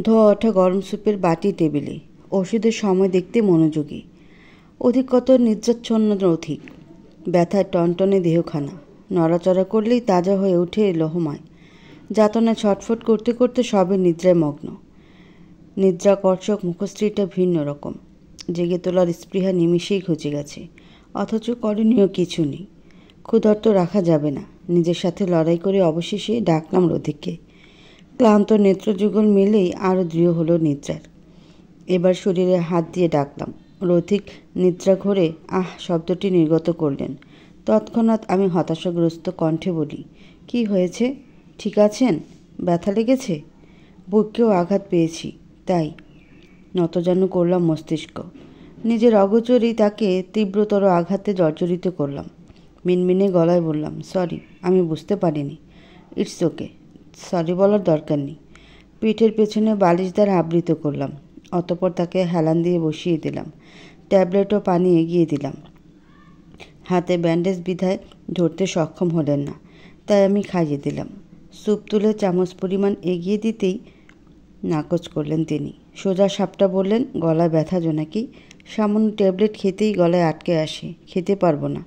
ধোয়া ওঠা গরম স্যুপের বাটি টেবিলে, ওষুধের সময় দেখতে মনোযোগী, অধিকতর নিদ্রাচ্ছন্ন অধিক, ব্যথায় টনটনে দেহখানা, নড়াচড়া করলেই তাজা হয়ে ওঠে লোহময়, যাতনায় ছটফট করতে করতে সবে নিদ্রায় মগ্ন। নিদ্রাকর্ষক মুখশ্রীটা ভিন্ন রকম, জেগে তোলার স্পৃহা নিমিষেই ঘুচে গেছে, অথচ করণীয় কিছু নেই। ক্ষুধার্ত রাখা যাবে না, নিজের সাথে লড়াই করে অবশেষে ডাকলাম রোধিককে। ক্লান্ত নেত্রযুগল মেলেই আরও দৃঢ় হলো নিদ্রার। এবার শরীরে হাত দিয়ে ডাকলাম। রোধিক নিদ্রা ঘোরে আহ শব্দটি নির্গত করলেন। তৎক্ষণাৎ আমি হতাশাগ্রস্ত কণ্ঠে বলি, কি হয়েছে? ঠিক আছেন? ব্যথা লেগেছে? বুকেও আঘাত পেয়েছি, তাই। নতজানু করলাম মস্তিষ্ক। নিজের অগোচরেই তাকে তীব্রতর আঘাতে জর্জরিত করলাম। মিনমিনে গলায় বললাম, সরি, আমি বুঝতে পারিনি। ইটস ওকে, সরি বলার দরকার নেই। পিঠের পেছনে বালিশ দ্বারা আবৃত করলাম। অতঃপর তাকে হেলান দিয়ে বসিয়ে দিলাম। ট্যাবলেট ও পানি এগিয়ে দিলাম। হাতে ব্যান্ডেজ বিধায় ধরতে সক্ষম হলেন না, তাই আমি খাইয়ে দিলাম। স্যুপ তুলে চামচ পরিমাণ এগিয়ে দিতেই নাকচ করলেন তিনি। সোজা সাপটা বললেন, গলায় ব্যথা জোনাকি? সামান্য ট্যাবলেট খেতেই গলায় আটকে আসে, খেতে পারবো না।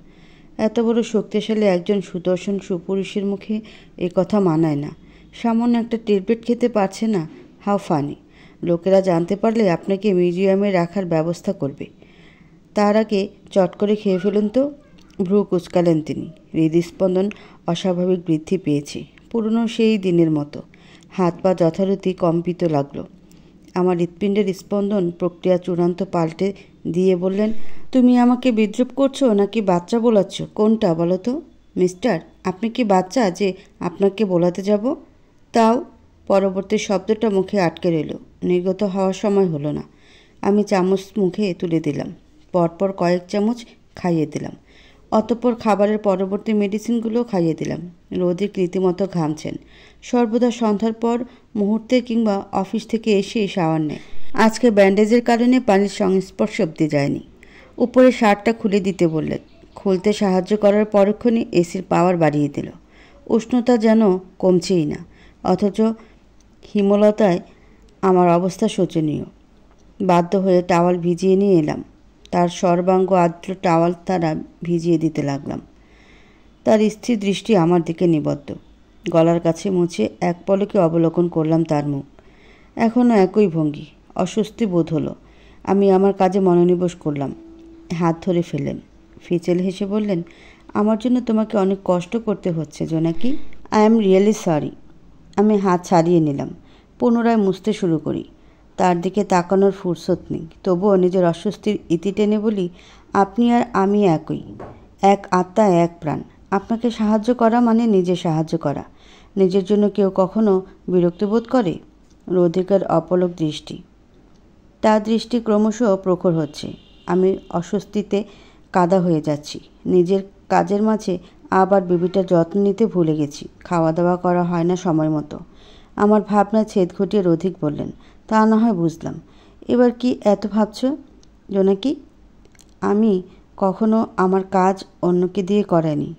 এত বড় শক্তিশালী একজন সুদর্শন সুপুরুষের মুখে এ কথা মানায় না। সামান্য একটা ট্যাবলেট খেতে পারছে না? How funny! লোকেরা জানতে পারলে আপনাকে মিউজিয়ামে রাখার ব্যবস্থা করবে। তার আগে চট করে খেয়ে ফেলুন তো। ভ্রু কুঁচকালেন তিনি। হৃদস্পন্দন অস্বাভাবিক বৃদ্ধি পেয়েছে, পুরনো সেই দিনের মতো। হাত পা যথারীতি কম্পিত লাগলো। আমার হৃৎপিণ্ডের স্পন্দন প্রক্রিয়া চূড়ান্ত পাল্টে দিয়ে বললেন, তুমি আমাকে বিদ্রুপ করছো নাকি বাচ্চা বোলাচ্ছ? কোনটা বলো তো? মিস্টার, আপনি কি বাচ্চা যে আপনাকে বোলাতে যাব? তাও পরবর্তী শব্দটা মুখে আটকে রইল, নির্গত হওয়ার সময় হলো না। আমি চামচ মুখে তুলে দিলাম, পরপর কয়েক চামচ খাইয়ে দিলাম। অতঃপর খাবারের পরবর্তী মেডিসিনগুলো খাইয়ে দিলাম। রোধিক রীতিমতো ঘামছেন। সর্বদা সন্ধ্যার পর মুহূর্তে কিংবা অফিস থেকে এসে শাওয়ার নেয়। আজকে ব্যান্ডেজের কারণে পানির সংস্পর্শ অব্দি যায়নি। উপরে শার্টটা খুলে দিতে বললেন। খুলতে সাহায্য করার পরক্ষণে এসির পাওয়ার বাড়িয়ে দিল। উষ্ণতা যেন কমছেই না, অথচ হিমলতায় আমার অবস্থা শোচনীয়। বাধ্য হয়ে টাওয়াল ভিজিয়ে নিয়ে এলাম। তার সর্বাঙ্গ আর্দ্র টাওয়াল দ্বারা ভিজিয়ে দিতে লাগলাম। তার স্থির দৃষ্টি আমার দিকে নিবদ্ধ। গলার কাছে মুছে এক পলকে অবলোকন করলাম তার মুখ। এখনও একই ভঙ্গি। অস্বস্তি বোধ হলো। আমি আমার কাজে মনোনিবেশ করলাম। হাত ধরে ফেললেন। ফিচেল হেসে বললেন, আমার জন্য তোমাকে অনেক কষ্ট করতে হচ্ছে জোনাকি। I am really sorry. আমি হাত ছাড়িয়ে নিলাম। পুনরায় মুছতে শুরু করি। তার দিকে তাকানোর ফুরসত নেই। তবুও নিজের অস্বস্তির ইতি টেনে বলি, আপনি আর আমি একই, এক আত্মা, এক প্রাণ। আপনাকে সাহায্য করা মানে নিজে সাহায্য করা। নিজের জন্য কেউ কখনো বিরক্ত বোধ করে? রোধিকার অপলক দৃষ্টি। তার দৃষ্টি ক্রমশ প্রখর হচ্ছে। আমি অস্বস্তিতে কাদা হয়ে যাচ্ছি। নিজের কাজের মাঝে আবার বেবিটার যত্ন নিতে ভুলে গেছি। খাওয়া দাওয়া করা হয় না সময় মতো। আমার ভাবনায় ছেদ ঘটিয়ে রোধিক বললেন, তা না হয় বুঝলাম। এবার কি এত ভাবছ জোনাকি? আমি কখনো আমার কাজ অন্যকে দিয়ে করাইনি,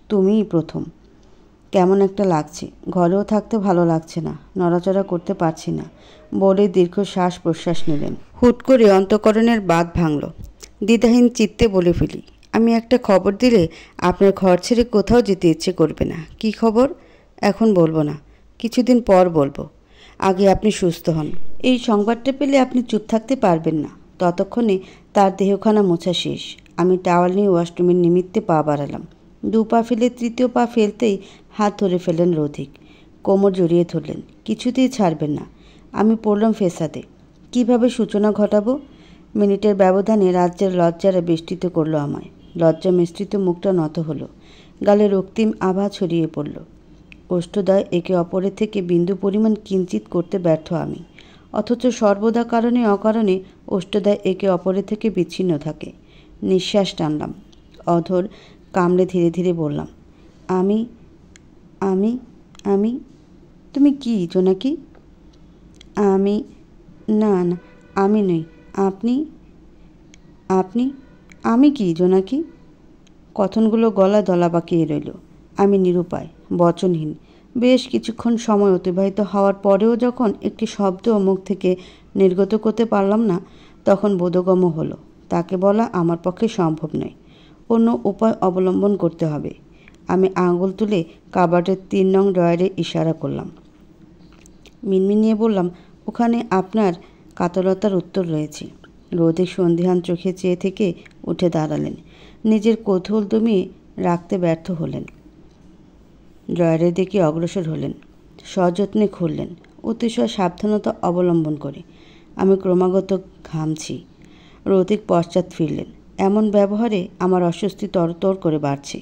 তুমিই প্রথম। কেমন একটা লাগছে। ঘরেও থাকতে ভালো লাগছে না, নড়াচড়া করতে পারছি না। বলে দীর্ঘ শ্বাস প্রশ্বাস নিলেন। হুট করে অন্তঃকরণের বাঁধ ভাঙল। দ্বিধাহীন চিত্তে বলে ফেলি, আমি একটা খবর দিলে আপনার ঘর ছেড়ে কোথাও যেতে ইচ্ছে করবে না। কি খবর? এখন বলবো না, কিছুদিন পর বলবো। আগে আপনি সুস্থ হন। এই সংবাদটা পেলে আপনি চুপ থাকতে পারবেন না। ততক্ষণে তার দেহখানা মোছা শেষ। আমি টাওয়াল নিয়ে ওয়াশরুমের নিমিত্তে পা বাড়ালাম। 2 পা ফেলে 3য় পা ফেলতেই হাত ধরে ফেলেন রোধিক। কোমর জড়িয়ে ধরলেন। কিছুতেই ছাড়বেন না। আমি পড়লাম ফেসাদে। কিভাবে সূচনা ঘটাবো? মিনিটের ব্যবধানে রাজ্যের লজ্জারা বেষ্টিত করলো আমায়। লজ্জা মিশ্রিত মুখটা নত হলো। গালে রক্তিম আভা ছড়িয়ে পড়ল। ওষ্ঠদ্বয় একে অপরের থেকে বিন্দু পরিমাণ কিঞ্চিত করতে ব্যর্থ আমি। অথচ সর্বদা কারণে অকারণে ওষ্ঠদ্বয় একে অপরের থেকে বিচ্ছিন্ন থাকে। নিঃশ্বাস টানলাম। অধর কামড়ে ধীরে ধীরে বললাম, আমি আমি আমি তুমি কি জোনাকি? আমি না না, আমি নই। আপনি আপনি আমি কি জোনাকি? কথনগুলো গলা দলা পাকিয়ে রইল। আমি নিরুপায়, বচনহীন। বেশ কিছুক্ষণ সময় অতিবাহিত হওয়ার পরেও যখন একটি শব্দও মুখ থেকে নির্গত করতে পারলাম না, তখন বোধগম্য হলো তাকে বলা আমার পক্ষে সম্ভব নয়। অন্য উপায় অবলম্বন করতে হবে। আমি আঙুল তুলে কাবার্ডের 3 নং ড্রয়ারে ইশারা করলাম। মিনমিনিয়ে বললাম, ওখানে আপনার কাতরতার উত্তর রয়েছে। রোদিক সন্ধিহান চোখে চেয়ে থেকে উঠে দাঁড়ালেন। নিজের কৌতূহল দমিয়ে রাখতে ব্যর্থ হলেন। ড্রয়ারের দিকে অগ্রসর হলেন। সযত্নে খুললেন, অতিশয় সাবধানতা অবলম্বন করে। আমি ক্রমাগত ঘামছি। রোদিক পশ্চাৎ ফিরলেন। এমন ব্যবহারে আমার অস্বস্তি তরতর করে বাড়ছে।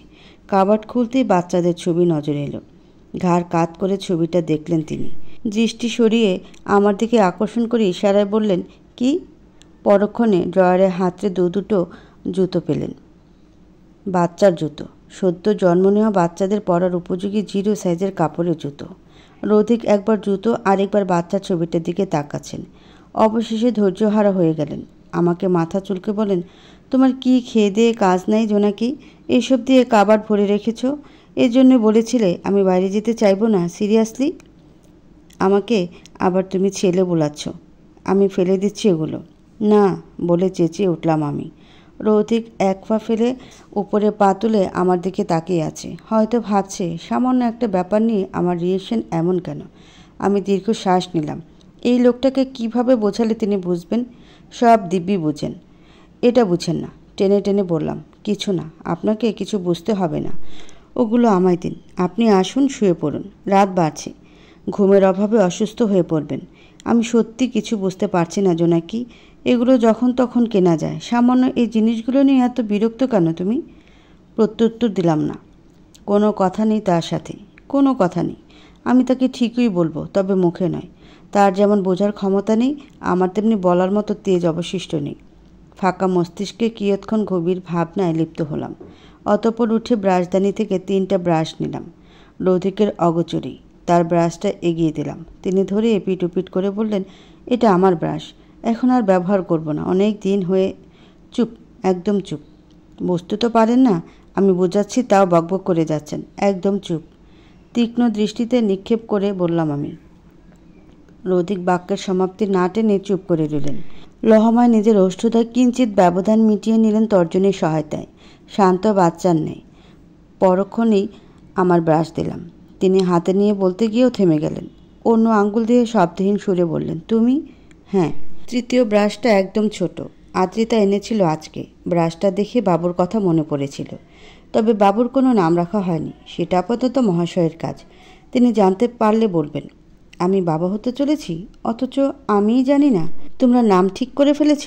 কাবার্ড খুলতেই বাচ্চাদের ছবি নজরে এলো। ঘাড় কাত করে ছবিটা দেখলেন তিনি। দৃষ্টি সরিয়ে আমার দিকে আকর্ষণ করে ইশারায় বললেন, কি? পরক্ষণে ড্রয়ারে হাতড়ে দুটো জুতো পেলেন। বাচ্চার জুতো, সদ্য জন্ম নেওয়া বাচ্চাদের পরার উপযোগী 0 সাইজের কাপড়ের জুতো। রোদিক একবার জুতো আরেকবার বাচ্চার ছবিটার দিকে তাকাচ্ছেন। অবশেষে ধৈর্যহারা হয়ে গেলেন। আমাকে মাথা চুলকে বলেন, তোমার কি খেয়ে দিয়ে কাজ নাই জোনাকি? এইসব দিয়ে কাবার্ড ভরে রেখেছ। এর জন্য বলেছিলে আমি বাইরে যেতে চাইবো না। সিরিয়াসলি? আমাকে আবার তুমি ছেলে বোলাচ্ছ। আমি ফেলে দিচ্ছি এগুলো। না, বলে চেঁচিয়ে উঠলাম আমি। রৌথিক এক পা ফেলে উপরে পা তুলে আমার দিকে তাকিয়ে আছে। হয়তো ভাবছে সামান্য একটা ব্যাপার নিয়ে আমার রিয়েকশন এমন কেন। আমি দীর্ঘ শ্বাস নিলাম। এই লোকটাকে কিভাবে বোঝালে তিনি বুঝবেন? সব দিব্যি বুঝেন। এটা বুঝেন না। টেনে টেনে বললাম, কিছু না, আপনাকে কিছু বুঝতে হবে না। ওগুলো আমায় দিন। আপনি আসুন, শুয়ে পড়ুন। রাত বাড়ছে। ঘুমের অভাবে অসুস্থ হয়ে পড়বেন। আমি সত্যি কিছু বুঝতে পারছি না জোনাকি। এগুলো যখন তখন কেনা যায়। সামান্য এই জিনিসগুলো নিয়ে এত বিরক্ত কেন তুমি? প্রত্যুত্তর দিলাম না। কোনো কথা নেই তার সাথে, কোনো কথা নেই। আমি তাকে ঠিকই বলবো, তবে মুখে নয়। তার যেমন বোঝার ক্ষমতা নেই, আমার তেমনি বলার মতো তেজ অবশিষ্ট নেই। ফাঁকা মস্তিষ্কে কিয়ৎক্ষণ গভীর ভাবনায় লিপ্ত হলাম। অতঃপর উঠে ব্রাশদানি থেকে 3টা ব্রাশ নিলাম। রৌদিকের অগোচরে তার ব্রাশটা এগিয়ে দিলাম। তিনি ধরে এপিট ওপিট করে বললেন, এটা আমার ব্রাশ, এখন আর ব্যবহার করব না, অনেক দিন হয়ে। চুপ, একদম চুপ। বুঝতে তো পারেন না, আমি বোঝাচ্ছি তাও বকবক করে যাচ্ছেন। একদম চুপ। তীক্ষ্ণ দৃষ্টিতে নিক্ষেপ করে বললাম আমি। রৌদিক বাক্যের সমাপ্তি না টেনে চুপ করে রইলেন। লহমায় নিজের ওষ্ঠতায় কিঞ্চিত ব্যবধান মিটিয়ে নিলেন তর্জনীর সহায়তায়। শান্ত বাচ্চার নেই। পরক্ষণেই আমার ব্রাশ দিলাম। তিনি হাতে নিয়ে বলতে গিয়েও থেমে গেলেন। অন্য আঙ্গুল দিয়ে শব্দহীন সুরে বললেন, তুমি? হ্যাঁ। 3য় ব্রাশটা একদম ছোট। আদ্রিতা এনেছিল আজকে। ব্রাশটা দেখে বাবুর কথা মনে পড়েছিল। তবে বাবুর কোনো নাম রাখা হয়নি। সেটা আপাতত মহাশয়ের কাজ। তিনি জানতে পারলে বলবেন। আমি বাবা হতে চলেছি, অথচ আমিই জানি না। তোমরা নাম ঠিক করে ফেলেছ?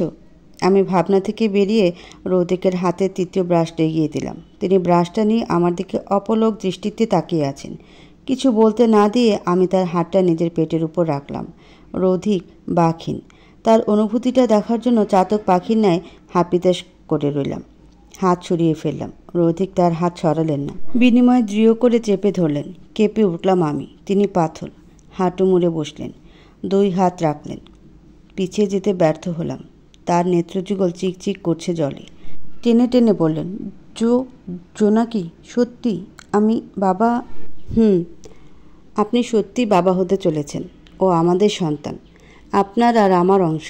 আমি ভাবনা থেকে বেরিয়ে রৌদিকের হাতে 3য় ব্রাশটা এগিয়ে দিলাম। তিনি ব্রাশটা নিয়ে আমার দিকে অপলক দৃষ্টিতে তাকিয়ে আছেন। কিছু বলতে না দিয়ে আমি তার হাতটা নিজের পেটের উপর রাখলাম। রৌদিক বাকহীন। তার অনুভূতিটা দেখার জন্য চাতক পাখির ন্যায় হাপিতাস করে রইলাম। হাত সরিয়ে ফেললাম। রৌদিক তার হাত সরালেন না। বিনিময়ে দৃঢ় করে চেপে ধরলেন। কেঁপে উঠলাম আমি। তিনি পাথর। হাঁটু মুড়ে বসলেন। 2 হাত রাখলেন। পিছিয়ে যেতে ব্যর্থ হলাম। তার নেত্রযুগল চিকচিক করছে জলে। টেনে টেনে বললেন, জোনাকি, সত্যি আমি বাবা? আপনি সত্যি বাবা হতে চলেছেন। ও আমাদের সন্তান, আপনার আর আমার অংশ।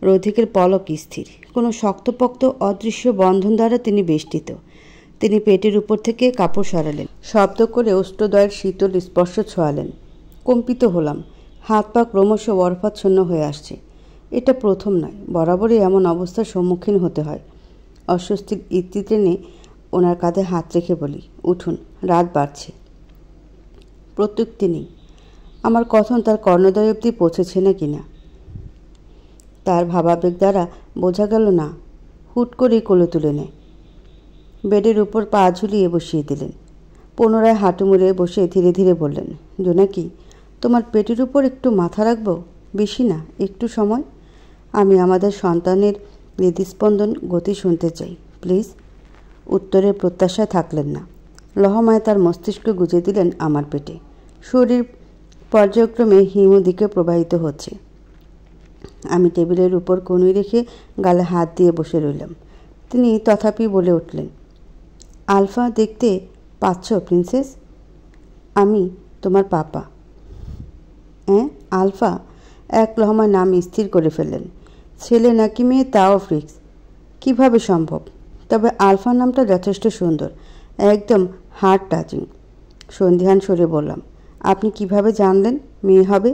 রৌদিকের পলক স্থির। কোনো শক্তপোক্ত অদৃশ্য বন্ধন দ্বারা তিনি বেষ্টিত। তিনি পেটের উপর থেকে কাপড় সরালেন। শব্দ করে অষ্টদয়ের শীতল স্পর্শ ছোঁয়ালেন। কম্পিত হলাম। হাত পা ক্রমশ বরফাচ্ছন্ন হয়ে আসছে। এটা প্রথম নয়, বরাবরই এমন অবস্থার সম্মুখীন হতে হয়। অস্বস্তির ইতি টেনে ওনার কাঁধে হাত রেখে বলি, উঠুন, রাত বাড়ছে। প্রত্যুক্তি নেই। আমার কথন তার কর্ণদ্বয় অবধি পৌঁছেছে না কিনা তার ভাবাবেগ দ্বারা বোঝা গেল না। হুট করেই কোলে তুলে নেয়। বেডের উপর পা ঝুলিয়ে বসিয়ে দিলেন। পুনরায় হাঁটু মুড়ে বসে ধীরে ধীরে বললেন, জোনাকি, তোমার পেটের উপর একটু মাথা রাখবো? বেশি না, একটু সময়। আমি আমাদের সন্তানের হৃদস্পন্দন গতি শুনতে চাই, প্লিজ। উত্তরের প্রত্যাশায় থাকলেন না। লহমায় তার মস্তিষ্ক গুজে দিলেন আমার পেটে। শরীর পর্যায়ক্রমে হিম দিকে প্রবাহিত হচ্ছে। আমি টেবিলের উপর কনুই রেখে গালে হাত দিয়ে বসে রইলাম। তিনি তথাপি বলে উঠলেন, আলফা দেখতে পাচ্ছ প্রিন্সেস? আমি তোমার পাপা। হ্যাঁ, আলফা? এক লহমায় নাম স্থির করে ফেললেন। ছেলে নাকি মেয়ে তাও ফিক্স। কিভাবে সম্ভব? তবে আলফা নামটা যথেষ্ট সুন্দর, একদম হার্ট টাচিং। সন্ধিহান সরে বললাম, আপনি কিভাবে জানলেন মেয়ে হবে?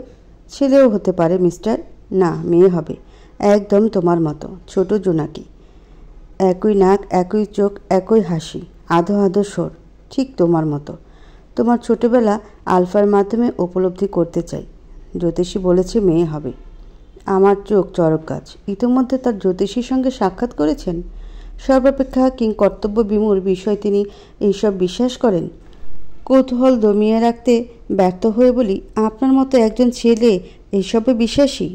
ছেলেও হতে পারে মিস্টার। না, মেয়ে হবে, একদম তোমার মতো, ছোট জোনাকি। একই নাক, একই চোখ, একই হাসি, আধো আধো স্বর, ঠিক তোমার মতো। তোমার ছোটবেলা আলফার মাধ্যমে উপলব্ধি করতে চাই। জ্যোতিষী বলেছে মেয়ে হবে। আমার চোখ চড়ক গাছ। ইতিমধ্যে তার জ্যোতিষীর সঙ্গে সাক্ষাৎ করেছেন? সর্বাপেক্ষা কিংকর্তব্য বিমূঢ় বিষয় তিনি এইসব বিশ্বাস করেন। কৌতূহল দমিয়ে রাখতে ব্যর্থ হয়ে বলি, আপনার মতো একজন ছেলে এইসবে বিশ্বাসী?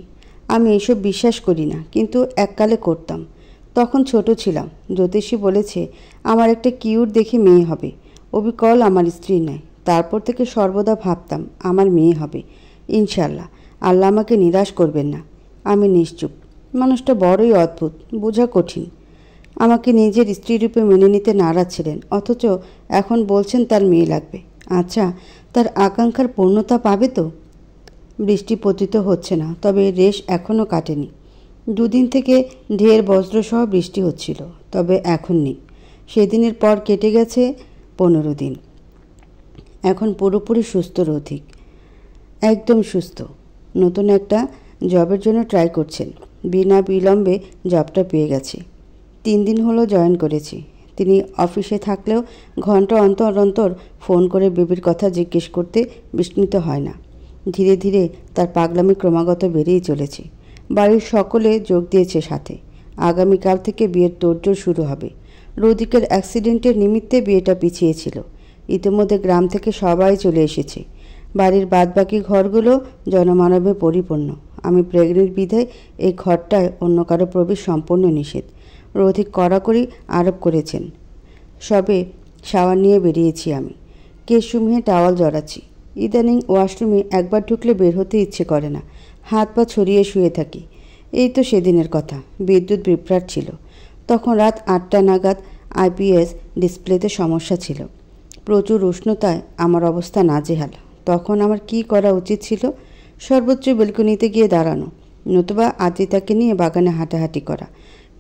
আমি এইসব বিশ্বাস করি না, কিন্তু এককালে করতাম। তখন ছোট ছিলাম। জ্যোতিষী বলেছে আমার একটা কিউট দেখে মেয়ে হবে। অবিকল আমার স্ত্রী নয়। তারপর থেকে সর্বদা ভাবতাম আমার মেয়ে হবে ইনশাল্লাহ। আল্লাহ আমাকে নিরাশ করবেন না। আমি নিশ্চুপ। মানুষটা বড়ই অদ্ভুত, বোঝা কঠিন। আমাকে নিজের স্ত্রীরূপে মেনে নিতে নারাজ ছিলেন, অথচ এখন বলছেন তার মেয়ে লাগবে। আচ্ছা, তার আকাঙ্ক্ষার পূর্ণতা পাবে তো? বৃষ্টি পতিত হচ্ছে না, তবে রেশ এখনও কাটেনি। দুদিন থেকে ঢের বজ্রসহ বৃষ্টি হচ্ছিল, তবে এখন নেই। সেদিনের পর কেটে গেছে 15 দিন। এখন পুরোপুরি সুস্থ রথিক, একদম সুস্থ। নতুন একটা জবের জন্য ট্রাই করছেন। বিনা বিলম্বে জবটা পেয়ে গেছে। 3 দিন হলো জয়েন করেছি। তিনি অফিসে থাকলেও ঘন্টা অন্তর অন্তর ফোন করে বেবির কথা জিজ্ঞেস করতে বিস্মিত হয় না। ধীরে ধীরে তার পাগলামি ক্রমাগত বেড়েই চলেছে। বাড়ির সকলে যোগ দিয়েছে সাথে। আগামীকাল থেকে বিয়ের তোড়জোড় শুরু হবে। রোদিকের অ্যাক্সিডেন্টের নিমিত্তে বিয়েটা পিছিয়েছিল। ইতিমধ্যে গ্রাম থেকে সবাই চলে এসেছে। বাড়ির বাদবাকি ঘরগুলো জনমানবে পরিপূর্ণ। আমি প্রেগনেন্ট বিধায় এই ঘরটায় অন্য কারো প্রবেশ সম্পূর্ণ নিষেধ। রোধিক কড়াকড়ি আরোপ করেছেন। সবে শাওয়ার নিয়ে বেরিয়েছি আমি। কেশরুমে টাওয়াল জড়াচ্ছি। ইদানিং ওয়াশরুমে একবার ঢুকলে বের হতে ইচ্ছে করে না। হাত পা ছড়িয়ে শুয়ে থাকি। এই তো সেদিনের কথা। বিদ্যুৎ বিভ্রাট ছিল। তখন রাত 8টা নাগাদ আইপিএস ডিসপ্লেতে সমস্যা ছিল। প্রচুর উষ্ণতায় আমার অবস্থা নাজেহাল। তখন আমার কি করা উচিত ছিল? সর্বোচ্চ বেলকনিতে গিয়ে দাঁড়ানো, নতুবা আদ্রিতাকে নিয়ে বাগানে হাঁটাহাঁটি করা।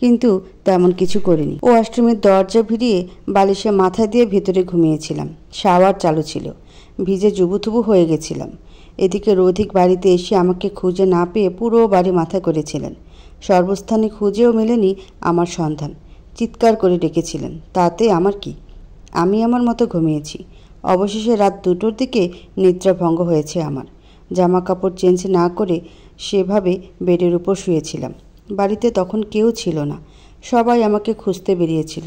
কিন্তু তেমন কিছু করিনি। ওয়াশরুমের দরজা ভিড়িয়ে বালিশে মাথা দিয়ে ভেতরে ঘুমিয়েছিলাম। শাওয়ার চালু ছিল। ভিজে জুবুথুবু হয়ে গেছিলাম। এদিকে রোধিক বাড়িতে এসে আমাকে খুঁজে না পেয়ে পুরো বাড়ি মাথা করেছিলেন। সর্বস্থানে খুঁজেও মেলেনি আমার সন্ধান। চিৎকার করে ডেকেছিলেন। তাতে আমার কি? আমি আমার মতো ঘুমিয়েছি। অবশেষে রাত 2টোর দিকে নিদ্রাভঙ্গ হয়েছে আমার। জামা কাপড় চেঞ্জ না করে সেভাবে বেডের উপর শুয়েছিলাম। বাড়িতে তখন কেউ ছিল না। সবাই আমাকে খুঁজতে বেরিয়েছিল।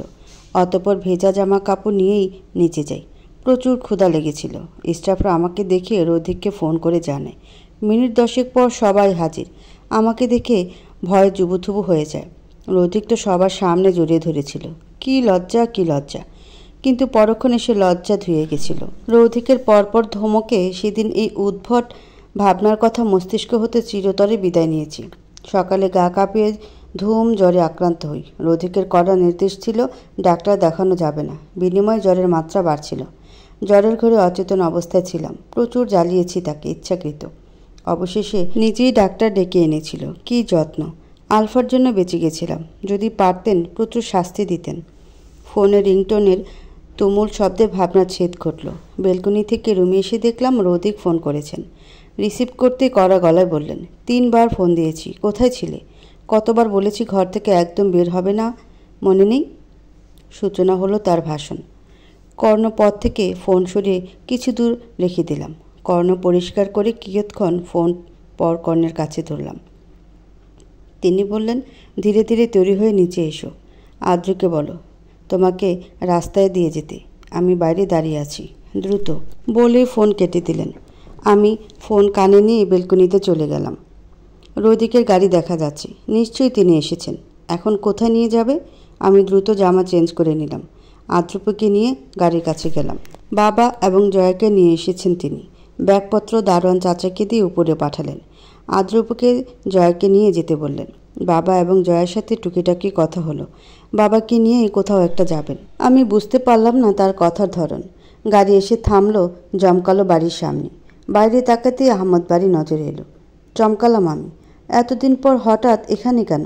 অতঃপর ভেজা জামা কাপড় নিয়েই নিচে যাই। প্রচুর ক্ষুধা লেগেছিল। স্টাফরা আমাকে দেখে রোধিককে ফোন করে জানায়। মিনিট 10 পর সবাই হাজির। আমাকে দেখে ভয়ে জুবুথুবু হয়ে যায়। রোধিক তো সবার সামনে জড়িয়ে ধরেছিল। কি লজ্জা, কি লজ্জা! কিন্তু পরক্ষণে সে লজ্জা ধুয়ে গেছিল। রৌধিকের পরপর ধমকে সেদিন এই উদ্ভট ভাবনার কথা মস্তিষ্ক হতে চিরতরে বিদায় নিয়েছি। সকালে গা কাঁপিয়ে ধুম জ্বরে আক্রান্ত হই। রৌধিকের কড়া নির্দেশ ছিল ডাক্তার দেখানো যাবে না। বিনিময়ে জ্বরের মাত্রা বাড়ছিল। জ্বরের ঘরে অচেতন অবস্থায় ছিলাম। প্রচুর জ্বালিয়েছি তাকে ইচ্ছাকৃত। অবশেষে নিজেই ডাক্তার ডেকে এনেছিল। কি যত্ন! আলফার জন্য বেঁচে গেছিলাম। যদি পারতেন প্রচুর শাস্তি দিতেন। ফোনের রিংটোনের তুমুল শব্দে ভাবনার ছেদ ঘটল। বেলকনি থেকে রুমে এসে দেখলাম রৌধিক ফোন করেছেন। রিসিভ করতে কড়া গলায় বললেন, 3 বার ফোন দিয়েছি, কোথায় ছিলে? কতবার বলেছি ঘর থেকে একদম বের হবে না, মনে নেই? সূচনা হলো তার ভাষণ। কর্ণপথ থেকে ফোন সরিয়ে কিছু দূর রেখে দিলাম। কর্ণ পরিষ্কার করে কিয়ৎক্ষণ ফোন পর কর্ণের কাছে ধরলাম। তিনি বললেন, ধীরে ধীরে তৈরি হয়ে নিচে এসো। আদ্রকে বলো তোমাকে রাস্তায় দিয়ে যেতে। আমি বাইরে দাঁড়িয়ে আছি, দ্রুত। বলে ফোন কেটে দিলেন। আমি ফোন কানে নিয়ে বেলকনিতে চলে গেলাম। রৌদিকের গাড়ি দেখা যাচ্ছে। নিশ্চয়ই তিনি এসেছেন। এখন কোথায় নিয়ে যাবে? আমি দ্রুত জামা চেঞ্জ করে নিলাম। আদ্রপুকে নিয়ে গাড়ির কাছে গেলাম। বাবা এবং জয়াকে নিয়ে এসেছেন তিনি। ব্যাগপত্র দারোয়ান চাচাকে দিয়ে উপরে পাঠালেন। আদ্রপুকে জয়াকে নিয়ে যেতে বললেন। বাবা এবং জয়ার সাথে টুকিটাকি কথা হলো। বাবাকে নিয়েই কোথাও একটা যাবেন। আমি বুঝতে পারলাম না তার কথার ধরন। গাড়ি এসে থামলো জমকালো বাড়ির সামনে। বাইরে তাকাতেই আহমদ বাড়ি নজরে এলো। চমকালাম আমি, এতদিন পর হঠাৎ এখানে কেন?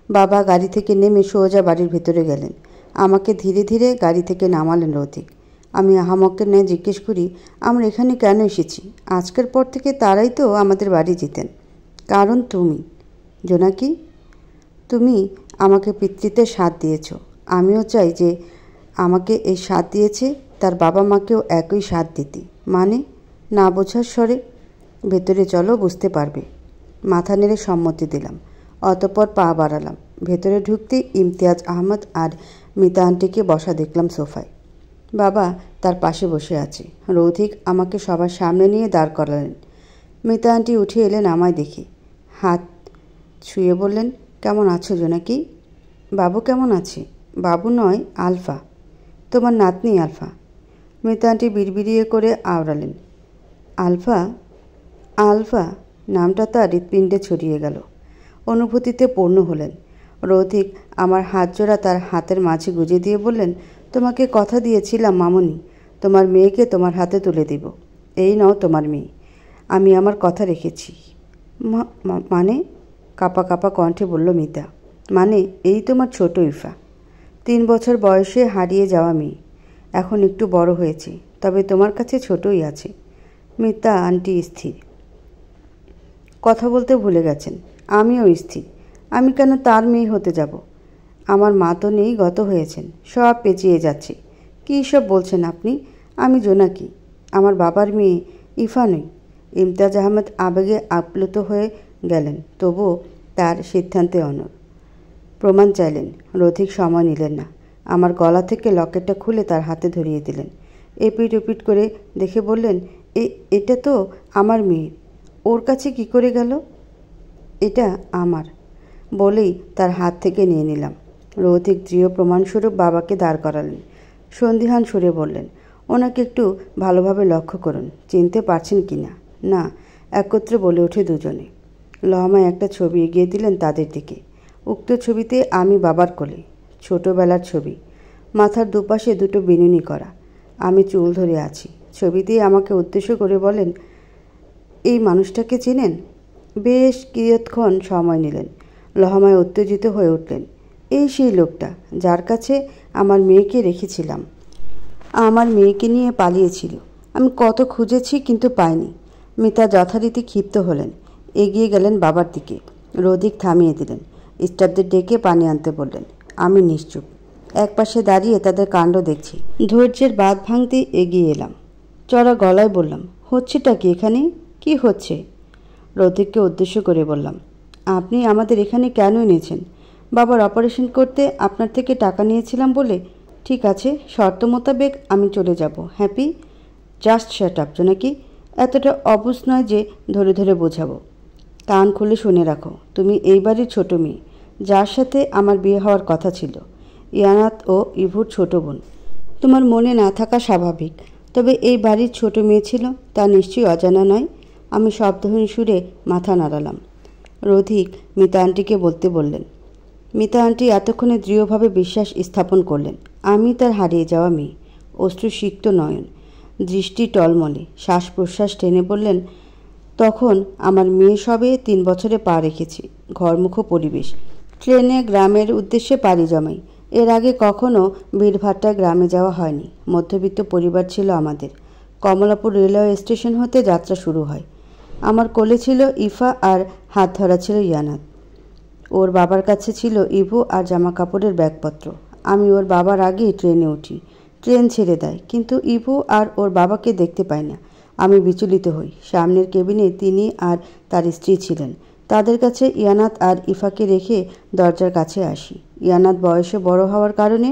বাবা গাড়ি থেকে নেমে সোজা বাড়ির ভেতরে গেলেন। আমাকে ধীরে ধীরে গাড়ি থেকে নামালেন রৌথিক। আমি আহামকের ন্যায় জিজ্ঞেস করি, আমরা এখানে কেন এসেছি? আজকের পর থেকে তারাই তো আমাদের বাড়ি যেতেন। কারণ তুমি জোনাকি, তুমি আমাকে পিতৃত্বের স্বাদ দিয়েছ। আমিও চাই যে আমাকে এই স্বাদ দিয়েছে তার বাবা মাকেও একই স্বাদ দিতে। মানে? না বোঝার স্বরে। ভেতরে চলো, বুঝতে পারবে। মাথা নেড়ে সম্মতি দিলাম। অতঃপর পা বাড়ালাম। ভেতরে ঢুকতেই ইমতিয়াজ আহমদ আর মিতা আন্টিকে বসা দেখলাম সোফায়। বাবা তার পাশে বসে আছে। রৌথিক আমাকে সবার সামনে নিয়ে দাঁড় করালেন। মিতা আন্টি উঠে এলেন আমায় দেখে, হাত ছুঁয়ে বললেন, কেমন আছো জোনাকি? বাবু কেমন আছে? বাবু নয়, আলফা, তোমার নাতনি আলফা। মিতা আন্টি বিড়বিড়িয়ে করে আওড়ালেন, আলফা? আলফা নামটা তার হৃৎপিণ্ডে ছড়িয়ে গেল। অনুভূতিতে পূর্ণ হলেন। রৌথিক আমার হাত জোড়া তার হাতের মাঝে গুজে দিয়ে বললেন, তোমাকে কথা দিয়েছিলাম মামনি, তোমার মেয়েকে তোমার হাতে তুলে দিব। এই নাও তোমার মেয়ে। আমি আমার কথা রেখেছি। মানে? কাপা কাপা কণ্ঠে বলল মিতা। মানে এই তোমার ছোট ইফা, 3 বছর বয়সে হারিয়ে যাওয়া মেয়ে। এখন একটু বড় হয়েছে, তবে তোমার কাছে ছোটই আছে। মিতা আন্টি স্থির। কথা বলতে ভুলে গেছেন। আমিও স্থির। আমি কেন তার মেয়ে হতে যাব? আমার মা তো নেই, গত হয়েছেন। সব পেঁচিয়ে যাচ্ছে। কী সব বলছেন আপনি? আমি জোনাকি, আমার বাবার মেয়ে ইফা নই। ইমতিয়াজ আহমেদ আবেগে আপ্লুত হয়ে গেলেন, তবুও তার সিদ্ধান্তে অনড়। প্রমাণ চাইলেন। রৌথিক সময় নিলেন না। আমার গলা থেকে লকেটটা খুলে তার হাতে ধরিয়ে দিলেন। এপিট ওপিট করে দেখে বললেন, এটা তো আমার মেয়ে, ওর কাছে কি করে গেল? এটা আমার, বলেই তার হাত থেকে নিয়ে নিলাম। রৌথিক দৃঢ় প্রমাণস্বরূপ বাবাকে দাঁড় করালেন। সন্দিহান সুরে বললেন, ওনাকে একটু ভালোভাবে লক্ষ্য করুন, চিনতে পারছেন কি না? না, একত্রে বলে ওঠে দুজনে। লহমায় একটা ছবি এগিয়ে দিলেন তাদের দিকে। উক্ত ছবিতে আমি বাবার কোলে, ছোটবেলার ছবি। মাথার দুপাশে দুটো বিনুনি করা। আমি চুল ধরে আছি। ছবিতেই আমাকে উদ্দেশ্য করে বলেন, এই মানুষটাকে চেনেন? বেশ কিয়ৎক্ষণ সময় নিলেন। লহমায় উত্তেজিত হয়ে উঠলেন, এই সেই লোকটা যার কাছে আমার মেয়েকে রেখেছিলাম। আমার মেয়েকে নিয়ে পালিয়েছিল। আমি কত খুঁজেছি কিন্তু পাইনি। মিতা যথারীতি ক্ষিপ্ত হলেন। এগিয়ে গেলেন বাবার দিকে। রৌথিক থামিয়ে দিলেন। স্টাফদের ডেকে পানি আনতে বললেন। আমি নিশ্চুপ একপাশে দাঁড়িয়ে তাদের কাণ্ড দেখছি। ধৈর্যের বাঁধ ভাঙতে এগিয়ে এলাম। চড়া গলায় বললাম, হচ্ছেটা কি এখানে? কি হচ্ছে? রৌথিককে উদ্দেশ্য করে বললাম, আপনি আমাদের এখানে কেন এনেছেন? বাবার অপারেশন করতে আপনার থেকে টাকা নিয়েছিলাম বলে। ঠিক আছে, শর্ত মোতাবেক আমি চলে যাব। হ্যাপি? জাস্ট শাট আপ জোনাকি। এতটা অবুঝ নয় যে ধরে ধরে বোঝাবো। কান খুলে শুনে রাখো, তুমি এই বাড়ির ছোট মেয়ে, যার সাথে আমার বিয়ে হওয়ার কথা ছিল। ইয়ানাত ও ইভুর ছোট বোন। তোমার মনে না থাকা স্বাভাবিক, তবে এই বাড়ির ছোট মেয়ে ছিল তা নিশ্চয়ই অজানা নয়। আমি শব্দহীন সুরে মাথা নাড়ালাম। রৌথিক মিতা আন্টিকে বলতে বললেন। মিতা আন্টি এতক্ষণে দৃঢ়ভাবে বিশ্বাস স্থাপন করলেন। আমি তার হারিয়ে যাওয়া মেয়ে। অশ্রুসিক্ত নয়ন, দৃষ্টি টলমলে, শ্বাস প্রশ্বাস টেনে বললেন, তখন আমার মেয়ে সবে 3 বছরে পা রেখেছে। ঘরমুখো পরিবেশ। ট্রেনে গ্রামের উদ্দেশ্যে পাড়ি জমাই। এর আগে কখনো বীরভাট্টায় গ্রামে যাওয়া হয়নি। মধ্যবিত্ত পরিবার ছিল আমাদের। কমলাপুর রেলওয়ে স্টেশন হতে যাত্রা শুরু হয়। আমার কোলে ছিল ইফা আর হাত ধরা ছিল ইয়ানাত। ওর বাবার কাছে ছিল ইভু আর জামা কাপড়ের ব্যাগপত্র। আমি ওর বাবার আগেই ট্রেনে উঠি। ট্রেন ছেড়ে দেয়, কিন্তু ইভু আর ওর বাবাকে দেখতে পাই না। আমি বিচলিত হই। সামনের কেবিনে তিনি আর তার স্ত্রী ছিলেন। তাদের কাছে ইয়ানাত আর ইফাকে রেখে দরজার কাছে আসি। ইয়ানাত বয়সে বড় হওয়ার কারণে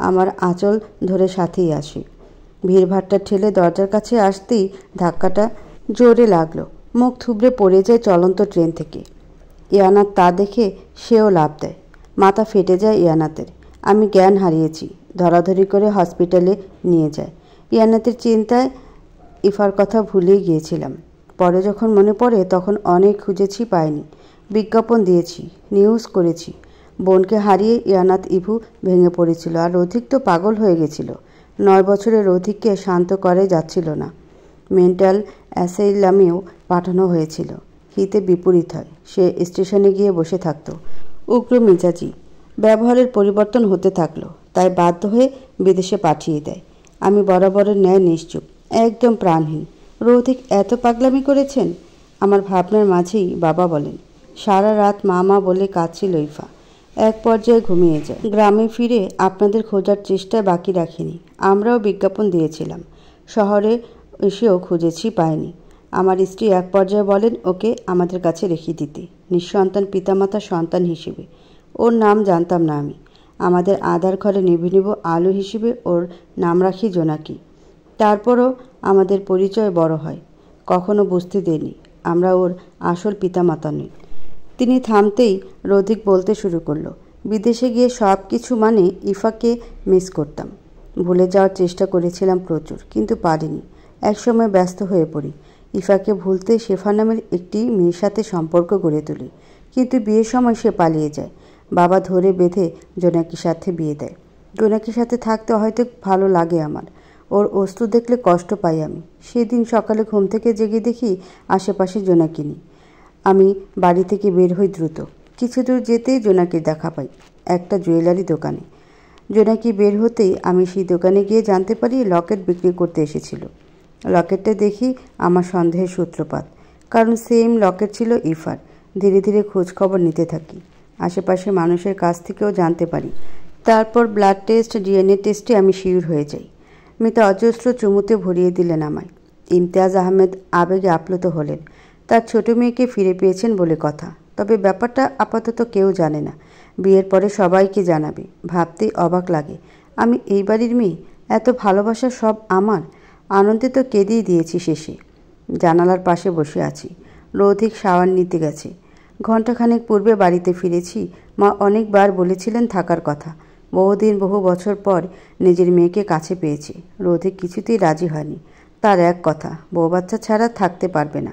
আমার আঁচল ধরে সাথেই আসে। ভিড়ভাট্টা ঠেলে দরজার কাছে আসতেই ধাক্কাটা জোরে লাগলো। মুখ থুবড়ে পড়ে যায় চলন্ত ট্রেন থেকে। ইয়ানাত তা দেখে সেও লাফ দেয়। মাথা ফেটে যায় ইয়ানাতের। আমি জ্ঞান হারিয়েছি। ধরাধরি করে হসপিটালে নিয়ে যায়। ইয়ানাতের চিন্তায় ইফার কথা ভুলেই গিয়েছিলাম। পরে যখন মনে পড়ে তখন অনেক খুঁজেছি, পাইনি। বিজ্ঞাপন দিয়েছি, নিউজ করেছি। বোনকে হারিয়ে ইয়ানাত ইভু ভেঙে পড়েছিল, আর অধিক তো পাগল হয়ে গেছিল। 9 বছরের অধিককে শান্ত করে যাচ্ছিল না। মেন্টাল অ্যাসাইলামেও পাঠানো হয়েছিল। হিতে বিপরীত হয়। সে স্টেশনে গিয়ে বসে থাকত, উগ্র মেজাজি। ব্যবহারের পরিবর্তন হতে থাকলো, তাই বাধ্য হয়ে বিদেশে পাঠিয়ে দেয়। আমি বরাবরের ন্যায় নিশ্চুপ, একদম প্রাণহীন। রৌথিক এত পাগলামি করেছেন? আমার ভাবনার মাঝেই বাবা বলেন, সারা রাত মা বলে কাঁদছিল ইফা। এক পর্যায়ে ঘুমিয়ে যায়। গ্রামে ফিরে আপনাদের খোঁজার চেষ্টায় বাকি রাখিনি। আমরাও বিজ্ঞাপন দিয়েছিলাম, শহরে এসেও খুঁজেছি, পাইনি। আমার স্ত্রী এক পর্যায়ে বলেন ওকে আমাদের কাছে রেখে দিতে, নিঃসন্তান পিতামাতা সন্তান হিসেবে। ওর নাম জানতাম না আমি। আমাদের আধার ঘরে নিভে নিব আলো হিসেবে ওর নাম রাখি জোনাকি। তারপরও আমাদের পরিচয় বড় হয়। কখনো বুঝতে দেয়নি আমরা ওর আসল পিতামাতা নই। তিনি থামতেই রৌথিক বলতে শুরু করলো, বিদেশে গিয়ে সব কিছু মানে ইফাকে মিস করতাম। ভুলে যাওয়ার চেষ্টা করেছিলাম প্রচুর, কিন্তু পারিনি। একসময় ব্যস্ত হয়ে পড়ি। ইফাকে ভুলতে শেফা নামের একটি মেয়ের সাথে সম্পর্ক গড়ে তুলি, কিন্তু বিয়ের সময় সে পালিয়ে যায়। বাবা ধরে বেঁধে জোনাকির সাথে বিয়ে দেয়। জোনাকির সাথে থাকতে হয়তো ভালো লাগে আমার। ওর অস্ত্র দেখলে কষ্ট পাই আমি। সেদিন সকালে ঘুম থেকে জেগে দেখি আশেপাশে জোনাকি নেই। আমি বাড়ি থেকে বের হই দ্রুত। কিছু দূর যেতেই জোনাকির দেখা পাই একটা জুয়েলারি দোকানে। জোনাকি বের হতেই আমি সেই দোকানে গিয়ে জানতে পারি লকেট বিক্রি করতে এসেছিল। লকেটটা দেখি আমার সন্দেহের সূত্রপাত, কারণ সেম লকেট ছিল ইফার। ধীরে ধীরে খোঁজ খবর নিতে থাকি, আশেপাশে মানুষের কাছ থেকেও জানতে পারি। তারপর ব্লাড টেস্ট, ডিএনএ টেস্টে আমি শিওর হয়ে যাই। মিতা অজস্র চুমুতে ভরিয়ে দিলেন আমায়। ইমতিয়াজ আহমেদ আবেগে আপ্লুত হলেন। তার ছোট মেয়েকে ফিরে পেয়েছেন বলে কথা, তবে ব্যাপারটা আপাতত কেউ জানে না। বিয়ের পরে সবাইকে জানাবে। ভাবতেই অবাক লাগে, আমি এই বাড়ির মেয়ে, এত ভালোবাসা সব আমার। আনন্দে তো কেঁদেই দিয়েছি শেষে। জানালার পাশে বসে আছি। রৌথিক শাওয়ার নিতে গেছে। ঘণ্টাখানেক পূর্বে বাড়িতে ফিরেছি। মা অনেকবার বলেছিলেন থাকার কথা। বহু বছর পর নিজের মেয়েকে কাছে পেয়েছি। রৌথিক কিছুতেই রাজি হয়নি। তার এক কথা, বউ বাচ্চা ছাড়া থাকতে পারবে না।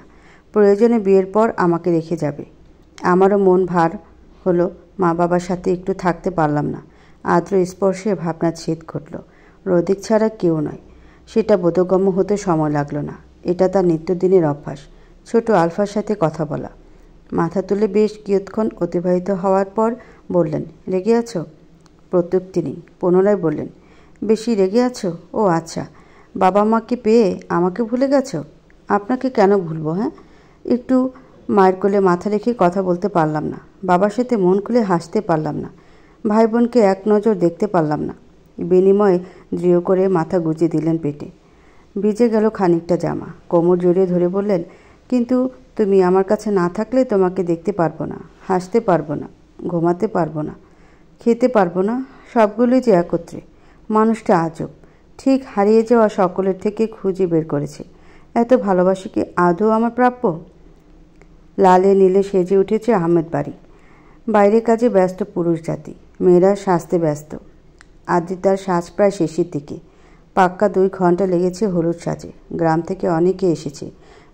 প্রয়োজনে বিয়ের পর আমাকে রেখে যাবে। আমারও মন ভার হলো, মা বাবার সাথে একটু থাকতে পারলাম না। আর্দ্র স্পর্শে ভাবনার ছেদ ঘটল। রৌথিক ছাড়া কেউ নয়, সেটা বোধগম্য হতে সময় লাগলো না। এটা তার নিত্যদিনের অভ্যাস, ছোট আলফার সাথে কথা বলা। মাথা তুলে বেশ কিয়ৎক্ষণ অতিবাহিত হওয়ার পর বললেন, রেগে আছো? প্রত্যুক্তি নেই। পুনরায় বললেন, বেশি রেগে আছো? ও আচ্ছা, বাবা মাকে পেয়ে আমাকে ভুলে গেছো? আপনাকে কেন ভুলবো? হ্যাঁ, একটু মায়ের কোলে মাথা রেখে কথা বলতে পারলাম না। বাবার সাথে মন খুলে হাসতে পারলাম না। ভাই বোনকে এক নজর দেখতে পারলাম না। বিনিময়ে দৃঢ় করে মাথা গুঁজে দিলেন পেটে। ভিজে গেল খানিকটা জামা। কোমর জড়িয়ে ধরে বললেন, কিন্তু তুমি আমার কাছে না থাকলে তোমাকে দেখতে পারবো না, হাসতে পারবো না, ঘুমাতে পারবো না, খেতে পারবো না। সবগুলোই যে একত্রে। মানুষটা আজব, ঠিক হারিয়ে যাওয়া সকলের থেকে খুঁজে বের করেছে। এত ভালোবাসা কি আদৌ আমার প্রাপ্য? লালে নীলে সেজে উঠেছে আহমেদ বাড়ি। বাইরে কাজে ব্যস্ত পুরুষ জাতি, মেয়েরা সাজতে ব্যস্ত। আদ্রিতার সাজ প্রায় শেষের দিকে। পাক্কা 2 ঘন্টা লেগেছে হলুদ সাজে। গ্রাম থেকে অনেকে এসেছে।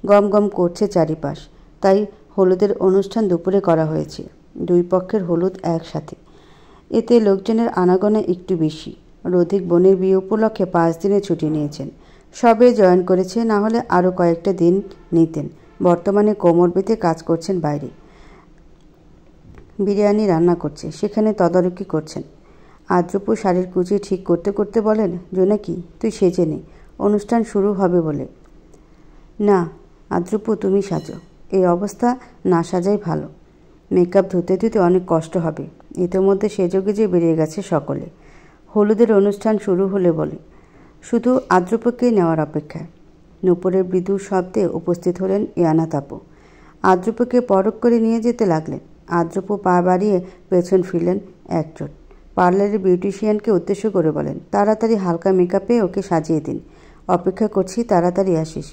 গম গম করছে চারিপাশ। তাই হলুদের অনুষ্ঠান দুপুরে করা হয়েছে। 2 পক্ষের হলুদ একসাথে। এতে লোকজনের আনাগোনা একটু বেশি। রৌথিক বোনের বিয়ে উপলক্ষে 5 দিনের ছুটি নিয়েছেন। সবে জয়েন করেছে, না হলে আরও কয়েকটা দিন নিতেন। বর্তমানে কোমর বেঁধে কাজ করছেন বাইরে। বিরিয়ানি রান্না করছে, সেখানে তদারকি করছেন। আদ্রপু শাড়ির কুচি ঠিক করতে করতে বলেন, জোনাকি তুই সেজে নে, অনুষ্ঠান শুরু হবে বলে। না আদ্রপু, তুমি সাজো। এই অবস্থা না সাজাই ভালো। মেকআপ ধুতে ধুতে অনেক কষ্ট হবে। ইতিমধ্যে সেজেগুজে বেরিয়ে গেছে সকলে। হলুদের অনুষ্ঠান শুরু হলে বলে। শুধু আদ্রপুকেই নেওয়ার অপেক্ষায়। নূপুরের মৃদু শব্দে উপস্থিত হলেন ইয়ানাত আপু। আদ্রপুকে পরখ করে নিয়ে যেতে লাগলেন। আদ্রপু পা বাড়িয়ে পেছন ফিরলেন একচোট। পার্লারের বিউটিশিয়ানকে উদ্দেশ্য করে বলেন, তাড়াতাড়ি হালকা মেকআপে ওকে সাজিয়ে দিন। অপেক্ষা করছি, তাড়াতাড়ি আসিস।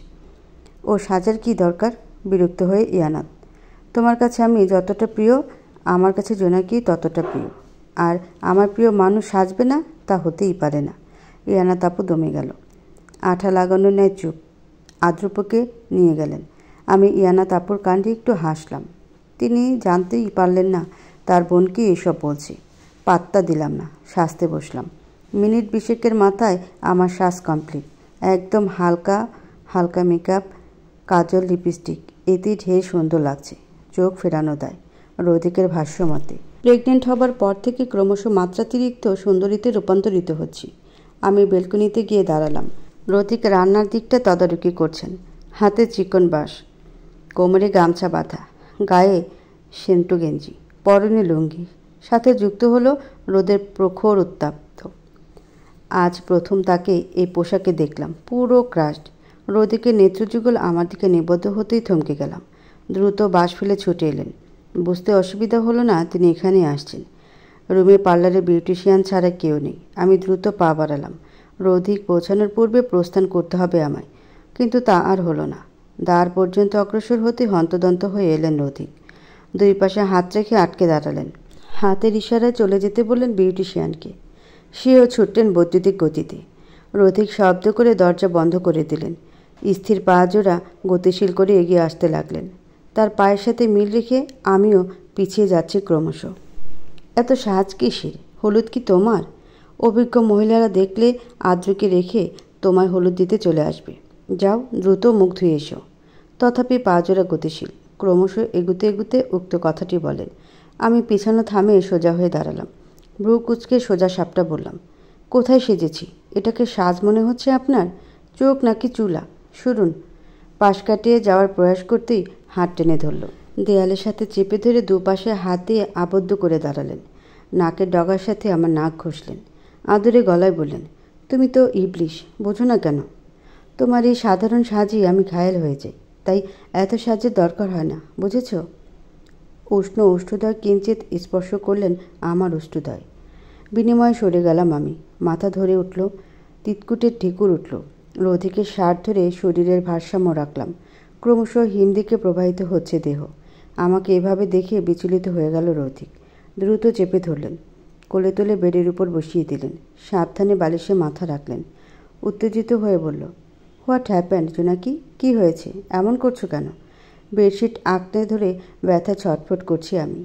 ও সাজার কি দরকার? বিরক্ত হয়ে ইয়ানাত। তোমার কাছে আমি যতটা প্রিয়, আমার কাছে জোনাকি ততটা প্রিয়। আর আমার প্রিয় মানুষ সাজবে না, তা হতেই পারে না। ইয়ানাত আপু দমে গেল। আঠা লাগানোর ন্যায় চুপ। আদ্রপুকে নিয়ে গেলেন। আমি ইয়ানাত আপুর কাণ্ডে একটু হাসলাম। তিনি জানতেই পারলেন না তার বোনকে এসব বলছে। পাত্তা দিলাম না, সাজতে বসলাম। মিনিট 20 মাথায় আমার শ্বাস কমপ্লিট। একদম হালকা হালকা মেকআপ, কাজল, লিপস্টিক, এতেই ঢের সুন্দর লাগছে। চোখ ফেরানো দেয়। রৌদিকের ভাষ্য মতে প্রেগনেন্ট হবার পর থেকে ক্রমশ মাত্রাতিরিক্ত সুন্দরীতে রূপান্তরিত হচ্ছি। আমি বেলকনিতে গিয়ে দাঁড়ালাম। রৌদিক রান্নার দিকটা তদারকি করছেন। হাতে চিকন বাঁশ, কোমরে গামছা বাঁধা, গায়ে সেন্টু গেঞ্জি, পরনে লুঙ্গি, সাথে যুক্ত হলো রোদের প্রখর উত্তাপ্ত। আজ প্রথম তাকে এই পোশাকে দেখলাম। পুরো ক্রাশড। রৌদিকের নেত্রযুগল আমার দিকে নিবদ্ধ হতেই থমকে গেলাম। দ্রুত বাঁশ ফেলে ছুটে এলেন। বুঝতে অসুবিধা হলো না তিনি এখানে আসছেন। রুমে পার্লারে বিউটিশিয়ান ছাড়া কেউ নেই। আমি দ্রুত পা বাড়ালাম। রৌদিক পৌঁছানোর পূর্বে প্রস্থান করতে হবে আমায়, কিন্তু তা আর হলো না। দ্বার পর্যন্ত অগ্রসর হতে হন্তদন্ত হয়ে এলেন রৌদিক। দুই পাশে হাত রেখে আটকে দাঁড়ালেন। হাতের ইশারায় চলে যেতে বললেন বিউটিশিয়ানকে। সেও ছুটলেন বৈদ্যুতিক গতিতে। রৌদিক শব্দ করে দরজা বন্ধ করে দিলেন। স্থির পা জোড়া গতিশীল করে এগিয়ে আসতে লাগলেন। তার পায়ের সাথে মিল রেখে আমিও পিছিয়ে যাচ্ছি ক্রমশ। এত সাজ কিসের? হলুদ কি তোমার? অভিজ্ঞ মহিলারা দেখলে আদ্রকে রেখে তোমায় হলুদ দিতে চলে আসবে। যাও, দ্রুত মুখ ধুয়ে এসো। তথাপি পা জোড়া গতিশীল। ক্রমশ এগুতে এগুতে উক্ত কথাটি বলেন। আমি পিছানো থামে সোজা হয়ে দাঁড়ালাম। ভ্রু কুচকে সোজা সাপটা বললাম, কোথায় সেজেছি? এটাকে সাজ মনে হচ্ছে আপনার? চোখ নাকি চুলা? শুনুন। পাশ কাটিয়ে যাওয়ার প্রয়াস করতেই হাত টেনে ধরল। দেয়ালের সাথে চেপে ধরে দুপাশে হাত দিয়ে আবদ্ধ করে দাঁড়ালেন। নাকের ডগার সাথে আমার নাক ঘষলেন। আদুরে গলায় বললেন, তুমি তো ইবলিশ, বোঝো না কেন? তোমার এই সাধারণ সাজই আমি ঘায়েল হয়ে যাই, তাই এত সাজের দরকার হয় না, বুঝেছ? উষ্ণ ওষ্ঠদ্বয় কিঞ্চিত স্পর্শ করলেন আমার ওষ্ঠদ্বয়। বিনিময়ে সরে গেলাম আমি। মাথা ধরে উঠল, তিতকুটের ঢেকুর উঠল। রৌদিকের শার্ট ধরে শরীরের ভারসাম্য রাখলাম। ক্রমশ হিমদিকে প্রবাহিত হচ্ছে দেহ। আমাকে এভাবে দেখে বিচলিত হয়ে গেল রৌদিক। দ্রুত চেপে ধরলেন। কোলে তুলে বেডের উপর বসিয়ে দিলেন। সাবধানে বালিশে মাথা রাখলেন। উত্তেজিত হয়ে বলল, হোয়াট হ্যাপেন্ড জোনাকি? কী হয়েছে? এমন করছো কেন? বেডশিট আঁকড়ে ধরে ব্যথা ছটফট করছি আমি।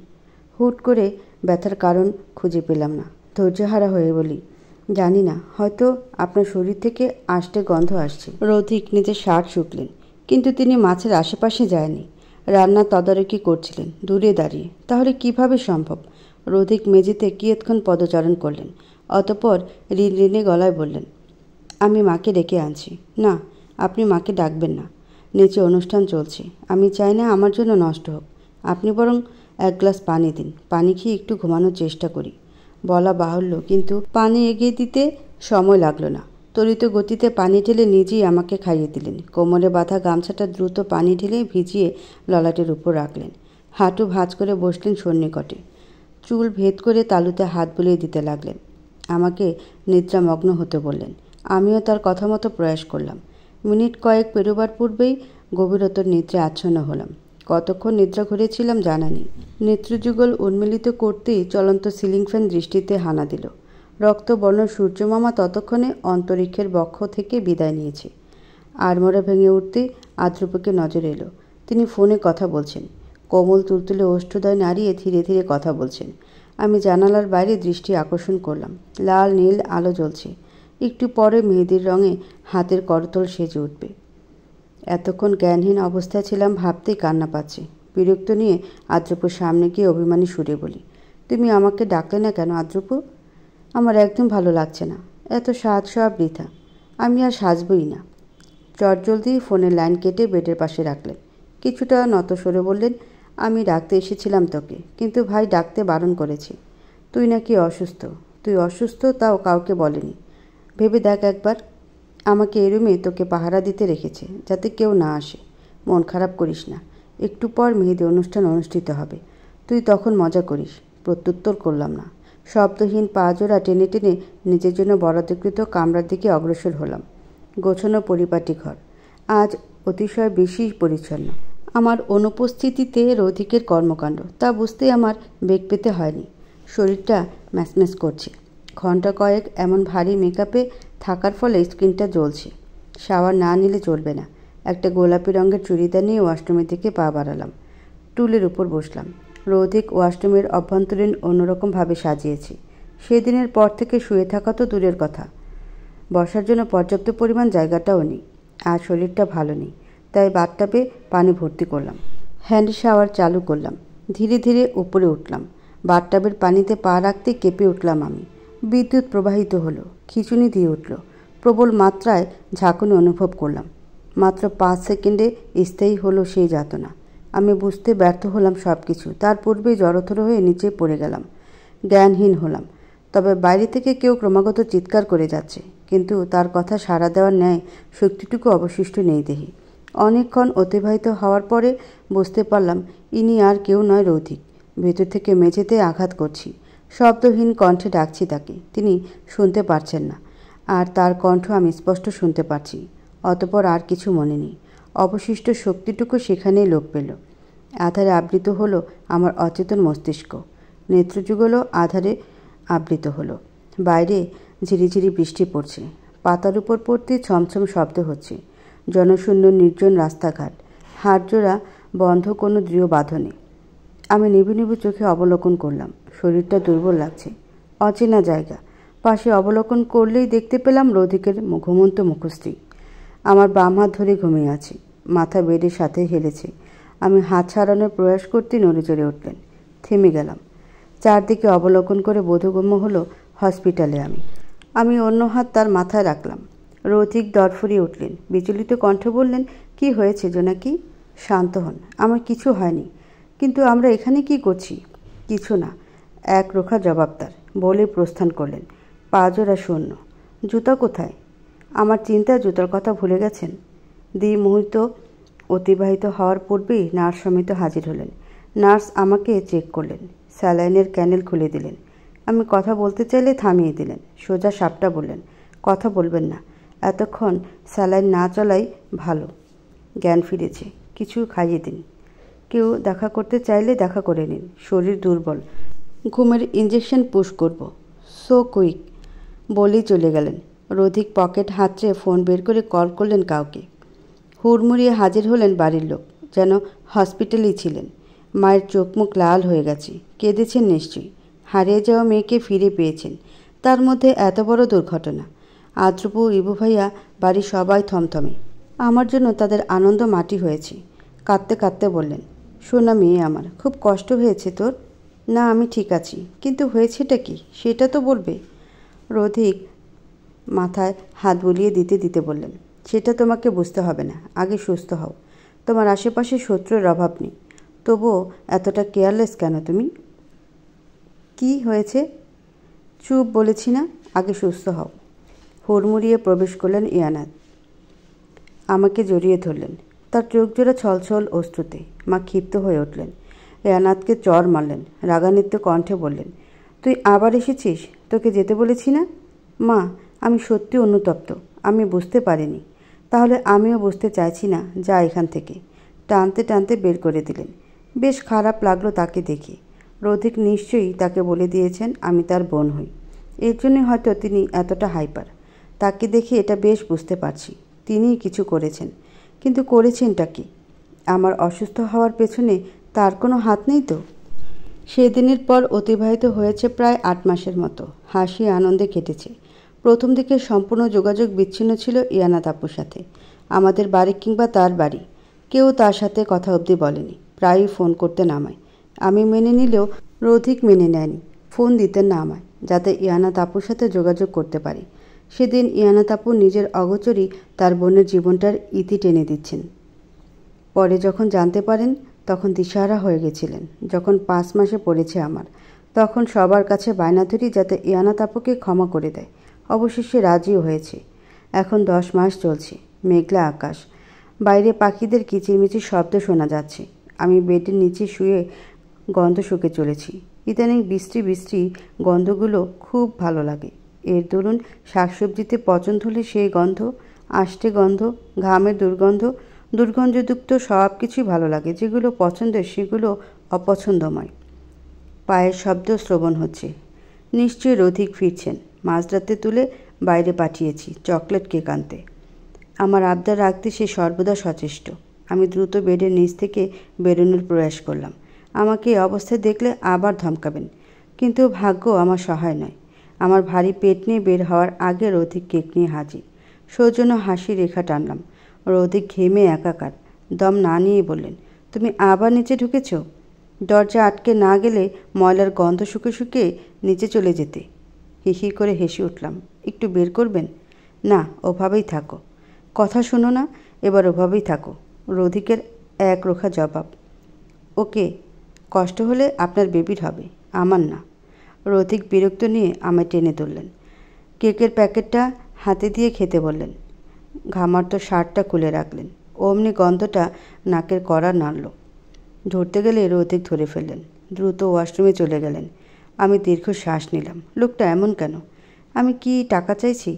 হুট করে ব্যথার কারণ খুঁজে পেলাম না। ধৈর্যহারা হয়ে বলি, জানি না, হয়তো আপনার শরীর থেকে আষ্টে গন্ধ আসছে। রৌদিক নিজের শার্ট শুকলেন, কিন্তু তিনি মাছের আশেপাশে যায়নি। রান্না তদারকি করছিলেন দূরে দাঁড়িয়ে। তাহলে কিভাবে সম্ভব? রৌদিক মেঝেতে কিয়ৎক্ষণ পদচারণ করলেন। অতঃপর ঋণঋণে গলায় বললেন, আমি মাকে ডেকে আনছি। না, আপনি মাকে ডাকবেন না। নিচে অনুষ্ঠান চলছে। আমি চাই না আমার জন্য নষ্ট হোক। আপনি বরং এক গ্লাস পানি দিন। পানি খেয়ে একটু ঘুমানোর চেষ্টা করি। বলা বাহুল্য, কিন্তু পানি এগিয়ে দিতে সময় লাগলো না। ত্বরিত গতিতে পানি ঢেলে নিজেই আমাকে খাইয়ে দিলেন। কোমরে বাঁধা গামছাটা দ্রুত পানি ঢেলে ভিজিয়ে ললাটের উপর রাখলেন। হাঁটু ভাঁজ করে বসলেন সন্নিকটে। চুল ভেদ করে তালুতে হাত বুলিয়ে দিতে লাগলেন। আমাকে নিদ্রামগ্ন হতে বললেন। আমিও তার কথা মতো প্রয়াস করলাম। মিনিট কয়েক পেরোবার পূর্বেই গভীরতর নিদ্রায় আচ্ছন্ন হলাম। কতক্ষণ নিদ্রা ঘুরেছিলাম জানা নেই। নেত্রযুগল উন্মিলিত করতেই চলন্ত সিলিং ফ্যান দৃষ্টিতে হানা দিল। রক্তবর্ণ সূর্যমামা ততক্ষণে অন্তরিক্ষের বক্ষ থেকে বিদায় নিয়েছে। আড়মোড়া ভেঙে উঠতেই আদ্রুপকে নজর এলো। তিনি ফোনে কথা বলছেন। কোমল তুলতুলে ওষ্ঠদ্বয় নাড়িয়ে ধীরে ধীরে কথা বলছেন। আমি জানালার বাইরে দৃষ্টি আকর্ষণ করলাম। লাল নীল আলো জ্বলছে। একটু পরে মেহেদির রঙে হাতের করতল সেজে উঠবে। এতক্ষণ জ্ঞানহীন অবস্থায় ছিলাম ভাবতেই কান্না পাচ্ছে। বিরক্ত নিয়ে আদ্রপুর সামনে গিয়ে অভিমানী সুরে বলি, তুমি আমাকে ডাকলে না কেন আদ্রপু? আমার একদম ভালো লাগছে না। এত সাজ সব বৃথা। আমি আর সাজবই না। চটজলদি ফোনের লাইন কেটে বেডের পাশে রাখলেন। কিছুটা নত সরে বললেন, আমি ডাকতে এসেছিলাম তোকে, কিন্তু ভাই ডাকতে বারণ করেছে। তুই নাকি অসুস্থ। তুই অসুস্থ তাও কাউকে বলেনি। ভেবে দেখ একবার। আমাকে এই রুমে তোকে পাহারা দিতে রেখেছে, যাতে কেউ না আসে। মন খারাপ করিস না। একটু পর মেহেদি অনুষ্ঠান অনুষ্ঠিত হবে। তুই তখন মজা করিস। প্রত্যুত্তর করলাম না। শব্দহীন পা জোড়া টেনে টেনে নিজের জন্য বরাদ্দকৃত কামরার দিকে অগ্রসর হলাম। গোছানো পরিপাটি ঘর। আজ অতিশয় বেশি পরিচ্ছন্ন। আমার অনুপস্থিতিতে রৌদিকের কর্মকাণ্ড তা বুঝতে আমার বেগ পেতে হয়নি। শরীরটা ম্যাচম্যাচ করছে। ঘণ্টা কয়েক এমন ভারী মেকআপে থাকার ফলে স্কিনটা জ্বলছে। শাওয়ার না নিলে চলবে না। একটা গোলাপি রঙের চুড়িদার নিয়ে ওয়াশরুমের দিকে পা বাড়ালাম। টুলের উপর বসলাম। রৌদিক ওয়াশরুমের অভ্যন্তরীণ অন্যরকমভাবে সাজিয়েছে। সেদিনের পর থেকে শুয়ে থাকা তো দূরের কথা, বসার জন্য পর্যাপ্ত পরিমাণ জায়গাটাও নেই। আর শরীরটা ভালো নেই, তাই বাথটাবে পানি ভর্তি করলাম। হ্যান্ড শাওয়ার চালু করলাম। ধীরে ধীরে উপরে উঠলাম। বাথটাবের পানিতে পা রাখতে কেঁপে উঠলাম আমি। বিদ্যুৎ প্রবাহিত হলো, খিঁচুনি দিয়ে উঠল। প্রবল মাত্রায় ঝাঁকুনি অনুভব করলাম। মাত্র 5 সেকেন্ডে স্থায়ী হলো সেই যাতনা। আমি বুঝতে ব্যর্থ হলাম সব কিছু। তার পূর্বেই জড়োথর হয়ে নিচে পড়ে গেলাম। জ্ঞানহীন হলাম। তবে বাইরে থেকে কেউ ক্রমাগত চিৎকার করে যাচ্ছে, কিন্তু তার কথা সাড়া দেওয়ার ন্যায় শক্তিটুকু অবশিষ্ট নেই দেহে। অনেকক্ষণ অতিবাহিত হওয়ার পরে বুঝতে পারলাম ইনি আর কেউ নয়, রৌথিক। ভেতর থেকে মেঝেতে আঘাত করছি, শব্দহীন কণ্ঠে ডাকছি তাকে। তিনি শুনতে পারছেন না, আর তার কণ্ঠ আমি স্পষ্ট শুনতে পারছি। অতপর আর কিছু মনে নেই। অবশিষ্ট শক্তিটুকু সেখানেই লোপ পেল। আধারে আবৃত হলো আমার অচেতন মস্তিষ্ক। নেত্রযুগলও আধারে আবৃত হলো। বাইরে ঝিরিঝিরি বৃষ্টি পড়ছে। পাতার উপর পড়তে ছমছম শব্দ হচ্ছে। জনশূন্য নির্জন রাস্তাঘাট, হাড়জোড়া বন্ধ কোনো দৃঢ় বাঁধনে। আমি নিভু নিভু চোখে অবলোকন করলাম। শরীরটা দুর্বল লাগছে। অচেনা জায়গা। পাশে অবলোকন করলেই দেখতে পেলাম রৌথিকের ঘুমন্ত মুখশ্রী। আমার বাম হাত ধরে ঘুমিয়ে আছে, মাথা বেডের সাথে হেলেছে। আমি হাত ছাড়ানোর প্রয়াস করতে নড়ে চড়ে উঠলেন। থেমে গেলাম। চারদিকে অবলোকন করে বোধগম্য হলো হসপিটালে আমি অন্য হাত তার মাথায় রাখলাম। রৌথিক দরফরিয়ে উঠলেন। বিচলিত কণ্ঠে বললেন, কি হয়েছে জোনাকি? শান্ত হন। আমার কিছু হয়নি। কিন্তু আমরা এখানে কি করছি? কিছু না, এক রোখা জবাব তার। বলে প্রস্থান করলেন। পা জোড়া শূন্য। জুতা কোথায়? আমার চিন্তায় জুতার কথা ভুলে গেছেন। মুহূর্ত অতিবাহিত হওয়ার পূর্বেই নার্স সমিত হাজির হলেন। নার্স আমাকে চেক করলেন, স্যালাইনের ক্যানেল খুলে দিলেন। আমি কথা বলতে চাইলে থামিয়ে দিলেন। সোজা সাপটা বললেন, কথা বলবেন না, এতক্ষণ স্যালাইন না চলাই ভালো। জ্ঞান ফিরেছে, কিছু খাইয়ে দিন। কেউ দেখা করতে চাইলে দেখা করে নিন। শরীর দুর্বল, ঘুমের ইঞ্জেকশন পুশ করব। So quick. বলেই চলে গেলেন। রৌথিক পকেট হাতড়ে ফোন বের করে কল করলেন কাউকে। হুড়মুড়িয়ে হাজির হলেন বাড়ির লোক, যেন হসপিটালেই ছিলেন। মায়ের চোখ মুখ লাল হয়ে গেছে। কেঁদেছেন নিশ্চয়ই। হারিয়ে যাওয়া মেয়েকে ফিরে পেয়েছেন, তার মধ্যে এত বড় দুর্ঘটনা। আদ্রপু, ইবু ভাইয়া, বাড়ির সবাই থমথমে। আমার জন্য তাদের আনন্দ মাটি হয়েছে। কাঁদতে কাঁদতে বললেন, শোনা মেয়ে আমার, খুব কষ্ট হয়েছে তোর? না, আমি ঠিক আছি, কিন্তু হয়েছেটা কি সেটা তো বলবে। রৌথিক মাথায় হাত বুলিয়ে দিতে দিতে বললেন, সেটা তোমাকে বুঝতে হবে না, আগে সুস্থ হও। তোমার আশেপাশে শত্রুর অভাব নেই, তবুও এতটা কেয়ারলেস কেন তুমি? কি হয়েছে? চুপ বলেছি না, আগে সুস্থ হও। হুড়মুড়িয়ে প্রবেশ করলেন ইয়ানাত। আমাকে জড়িয়ে ধরলেন। তার চোখ জোড়া ছলছল অশ্রুতে। মা ক্ষিপ্ত হয়ে উঠলেন। ইয়ানাতকে চড় মারলেন। রাগান্বিত কণ্ঠে বললেন, তুই আবার এসেছিস? তোকে যেতে বলেছি না? মা, আমি সত্যি অনুতপ্ত, আমি বুঝতে পারিনি। তাহলে আমিও বুঝতে চাইছি না, যা এখান থেকে। টানতে টানতে বের করে দিলেন। বেশ খারাপ লাগলো তাকে দেখে। রৌথিক নিশ্চয়ই তাকে বলে দিয়েছেন আমি তার বোন হই। এর জন্য হয়তো তিনি এতটা হাইপার। তাকে দেখে এটা বেশ বুঝতে পারছি, তিনিই কিছু করেছেন। কিন্তু করেছেনটা কি? আমার অসুস্থ হওয়ার পেছনে তার কোনো হাত নেই তো? সেদিনের পর অতিবাহিত হয়েছে প্রায় 8 মাসের মতো। হাসি আনন্দে কেটেছে। প্রথম দিকে সম্পূর্ণ যোগাযোগ বিচ্ছিন্ন ছিল ইয়ানাত আপুর সাথে। আমাদের বাড়ি কিংবা তার বাড়ি, কেউ তার সাথে কথা অবধি বলেনি। প্রায়ই ফোন করতে নামায়। আমি মেনে নিলেও রৌথিক মেনে নেয়নি। ফোন দিতেন না আমায়, যাতে ইয়ানাত আপুর সাথে যোগাযোগ করতে পারি। সেদিন ইয়ানাত আপু নিজের অগোচরেই তার বোনের জীবনটার ইতি টেনে দিচ্ছেন। পরে যখন জানতে পারেন, তখন দিশাহারা হয়ে গেছিলেন। যখন 5 মাসে পড়েছে আমার, তখন সবার কাছে বায়না ধরি যাতে ইয়ানাত আপুকে ক্ষমা করে দেয়। অবশেষে রাজিও হয়েছে। এখন 10 মাস চলছে। মেঘলা আকাশ, বাইরে পাখিদের কিচিরমিচির শব্দ শোনা যাচ্ছে। আমি বেডের নিচে শুয়ে গন্ধ শুকে চলেছি। ইদানিং বৃষ্টি বৃষ্টি গন্ধগুলো খুব ভালো লাগে। এর দরুন শাকসবজিতে পচন হলে সেই গন্ধ, আষ্টে গন্ধ, ঘামের দুর্গন্ধ, দুর্গন্ধযুক্ত সব কিছুই ভালো লাগে। যেগুলো পছন্দের সেগুলো অপছন্দময়। পায়ের শব্দ শ্রবণ হচ্ছে। নিশ্চয়ই রৌথিক ফিরছেন। মাঝরাতে তুলে বাইরে পাঠিয়েছি চকলেট কেক আনতে। আমার আবদার রাখতে সে সর্বদা সচেষ্ট। আমি দ্রুত বেডের নিচ থেকে বেরোনোর প্রয়াস করলাম। আমাকে এই অবস্থায় দেখলে আবার ধমকাবেন, কিন্তু ভাগ্য আমার সহায় নয়। আমার ভারী পেট নিয়ে বের হওয়ার আগে রৌধিক কেক নিয়ে হাজির। সৌজন্য হাসি রেখা টানলাম। রৌধিক ঘেমে একাকার। দম না নিয়ে বললেন, তুমি আবার নিচে ঢুকেছ? দরজা আটকে না গেলে ময়লার গন্ধ শুকে শুকে নিচে চলে যেতে। হিহি করে হেসে উঠলাম। একটু বের করবেন? না, ওভাবেই থাকো। কথা শোনো না, এবার ওভাবেই থাকো। রৌধিকের একরোখা জবাব। ওকে, কষ্ট হলে আপনার বেবির হবে, আমার না। রৌধিক বিরক্ত নিয়ে আমায় টেনে ধরলেন। কেকের প্যাকেটটা হাতে দিয়ে খেতে বললেন। ঘামার্ত শার্টটা খুলে রাখলেন। অমনি গন্ধটা নাকের কড়া নাড়ল। ধরতে গেলে রৌধিক ধরে ফেললেন। দ্রুত ওয়াশরুমে চলে গেলেন। আমি দীর্ঘ শ্বাস নিলাম। লোকটা এমন কেন? আমি কি টাকা চাইছি?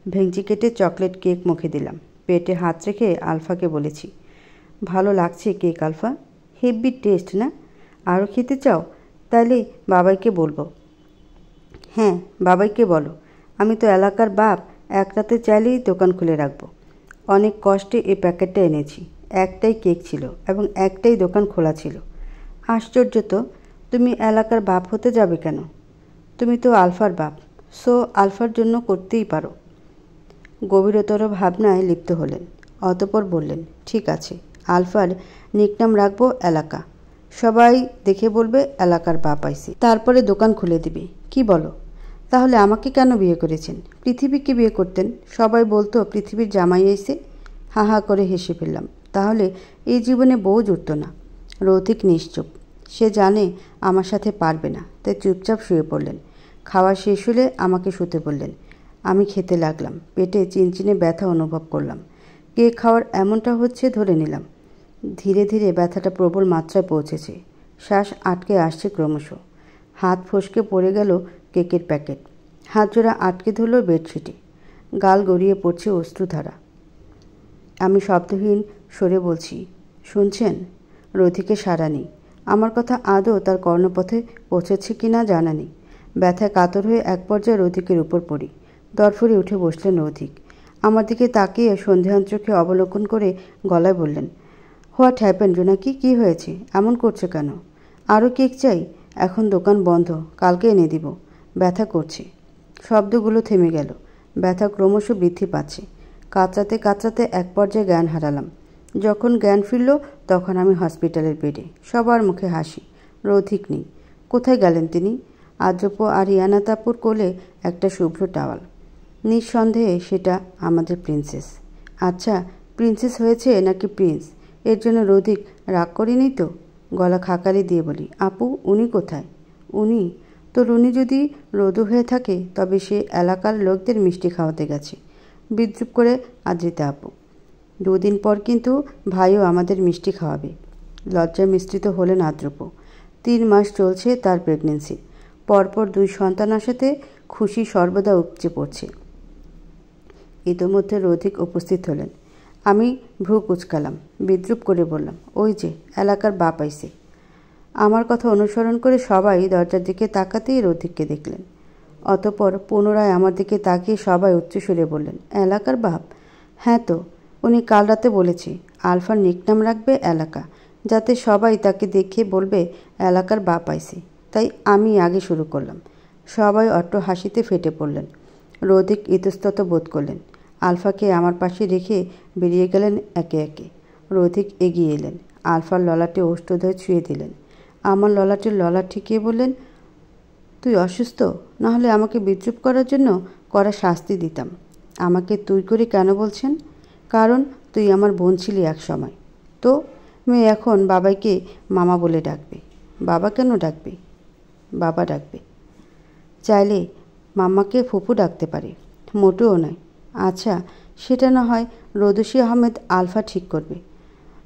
ভেঙচি কেটে চকলেট কেক মুখে দিলাম। পেটে হাত রেখে আলফাকে বলেছি, ভালো লাগছে কেক আলফা? হেভি টেস্ট না? আরও খেতে চাও? তাইলে বাবাইকে বলবো। হ্যাঁ, বাবাইকে বলো। আমি তো এলাকার বাপ, এক রাতে চাইলেই দোকান খুলে রাখবো। অনেক কষ্টে এই প্যাকেটটা এনেছি। একটাই কেক ছিল এবং একটাই দোকান খোলা ছিল। আশ্চর্য তো, তুমি এলাকার বাপ হতে যাবে কেন? তুমি তো আলফার বাপ, সো আলফার জন্য করতেই পারো। গভীরতর ভাবনায় লিপ্ত হলেন। অতঃপর বললেন, ঠিক আছে, আলফার নিকনাম রাখবো এলাকা। সবাই দেখে বলবে এলাকার বাপ আইছে, তারপরে দোকান খুলে দিবে। কি বলো? তাহলে আমাকে কেন বিয়ে করেছেন? পৃথিবীকে বিয়ে করতেন, সবাই বলতো পৃথিবীর জামাই আইছে। হা হা করে হেসে ফেললাম। তাহলে এই জীবনে বউ জুটত না। রৌধিক নিশ্চুপ। সে জানে আমার সাথে পারবে না, তাই চুপচাপ শুয়ে পড়লেন। খাওয়া শেষ হলে আমাকে শুতে বললেন। আমি খেতে লাগলাম। পেটে চিনচিনে ব্যথা অনুভব করলাম। কেক খাওয়ার এমনটা হচ্ছে ধরে নিলাম। ধীরে ধীরে ব্যথাটা প্রবল মাত্রায় পৌঁছেছে। শ্বাস আটকে আসছে ক্রমশ। হাত ফসকে পড়ে গেল কেকের প্যাকেট। হাত জোড়া আটকে ধরল বেডশিটে। গাল গড়িয়ে পড়ছে অশ্রুধারা। আমি শব্দহীন সরে বলছি, শুনছেন? রৌধিকে সাড়া নেই। আমার কথা আদৌ তার কর্ণপথে পৌঁছেছে কি না জানা নেই। ব্যথায় কাতর হয়ে এক পর্যায়ে রৌধিকের উপর পড়ি। দরফরে উঠে বসলেন রৌধিক। আমার দিকে তাকিয়ে সন্দেহান চোখে অবলোকন করে গলায় বললেন, হোয়াট হ্যাপেন জোনাকি? কী হয়েছে? এমন করছে কেন? আরও কেক চাই? এখন দোকান বন্ধ, কালকে এনে দিব। ব্যথা করছে। শব্দগুলো থেমে গেল। ব্যথা ক্রমশ বৃদ্ধি পাচ্ছে। কাতরাতে কাতরাতে এক পর্যায়ে জ্ঞান হারালাম। যখন জ্ঞান ফিরল তখন আমি হসপিটালের বেডে। সবার মুখে হাসি। রৌধিক নেই। কোথায় গেলেন তিনি? আদ্রপ আর ইয়ানা তাপুর কোলে একটা শুভ্র টাওয়াল। নিঃসন্দেহে সেটা আমাদের প্রিন্সেস। আচ্ছা, প্রিন্সেস হয়েছে নাকি প্রিন্স? এর জন্য রৌধিক রাগ করেনি তো? গলা খাকারি দিয়ে বলি, আপু উনি কোথায়? উনি তোর উনি যদি রোদু হয়ে থাকে তবে সে এলাকার লোকদের মিষ্টি খাওয়াতে গেছে। বিদ্রুপ করে আদ্রিতা আপু। 2 দিন পর কিন্তু ভাইও আমাদের মিষ্টি খাওয়াবে। লজ্জায় মিশ্রিত হলেন আদ্রপ। 3 মাস চলছে তার প্রেগনেন্সি। পরপর 2 সন্তান আসাতে খুশি সর্বদা উপচে পড়ছে। ইতোমধ্যে রৌধিক উপস্থিত হলেন। আমি ভ্রু কুচকালাম। বিদ্রুপ করে বললাম, ওই যে এলাকার বাপ আইছে। আমার কথা অনুসরণ করে সবাই দরজার দিকে তাকাতেই রৌধিককে দেখলেন। অতঃপর পুনরায় আমার দিকে তাকিয়ে সবাই উচ্চস্বরে বললেন, এলাকার বাপ? হ্যাঁ তো, উনি কাল রাতে বলেছে আলফার নিকনাম রাখবে এলাকা, যাতে সবাই তাকে দেখে বলবে এলাকার বাপ আইছে। তাই আমি আগে শুরু করলাম। সবাই অট্ট হাসিতে ফেটে পড়লেন। রৌধিক ইতস্তত বোধ করলেন। আলফাকে আমার পাশে রেখে বেরিয়ে গেলেন একে একে। রৌধিক এগিয়ে এলেন। আলফার ললাটে ওষ্ঠদ্বয় ছুঁয়ে দিলেন। আমার ললাটের ললাট ঠেকিয়ে বললেন, তুই অসুস্থ? না হলে আমাকে বিদ্রুপ করার জন্য কড়া শাস্তি দিতাম। আমাকে তুই করে কেন বলছেন? কারণ তুই আমার বোন ছিলি এক সময়। তো মেয়ে এখন বাবাইকে মামা বলে ডাকবে। বাবা কেন ডাকবে? বাবা ডাকবে। চাইলে মাম্মাকে ফুফু ডাকতে পারে। মোটেও নয়। আচ্ছা, সেটা না হয় রোদুশি আহমেদ আলফা ঠিক করবে।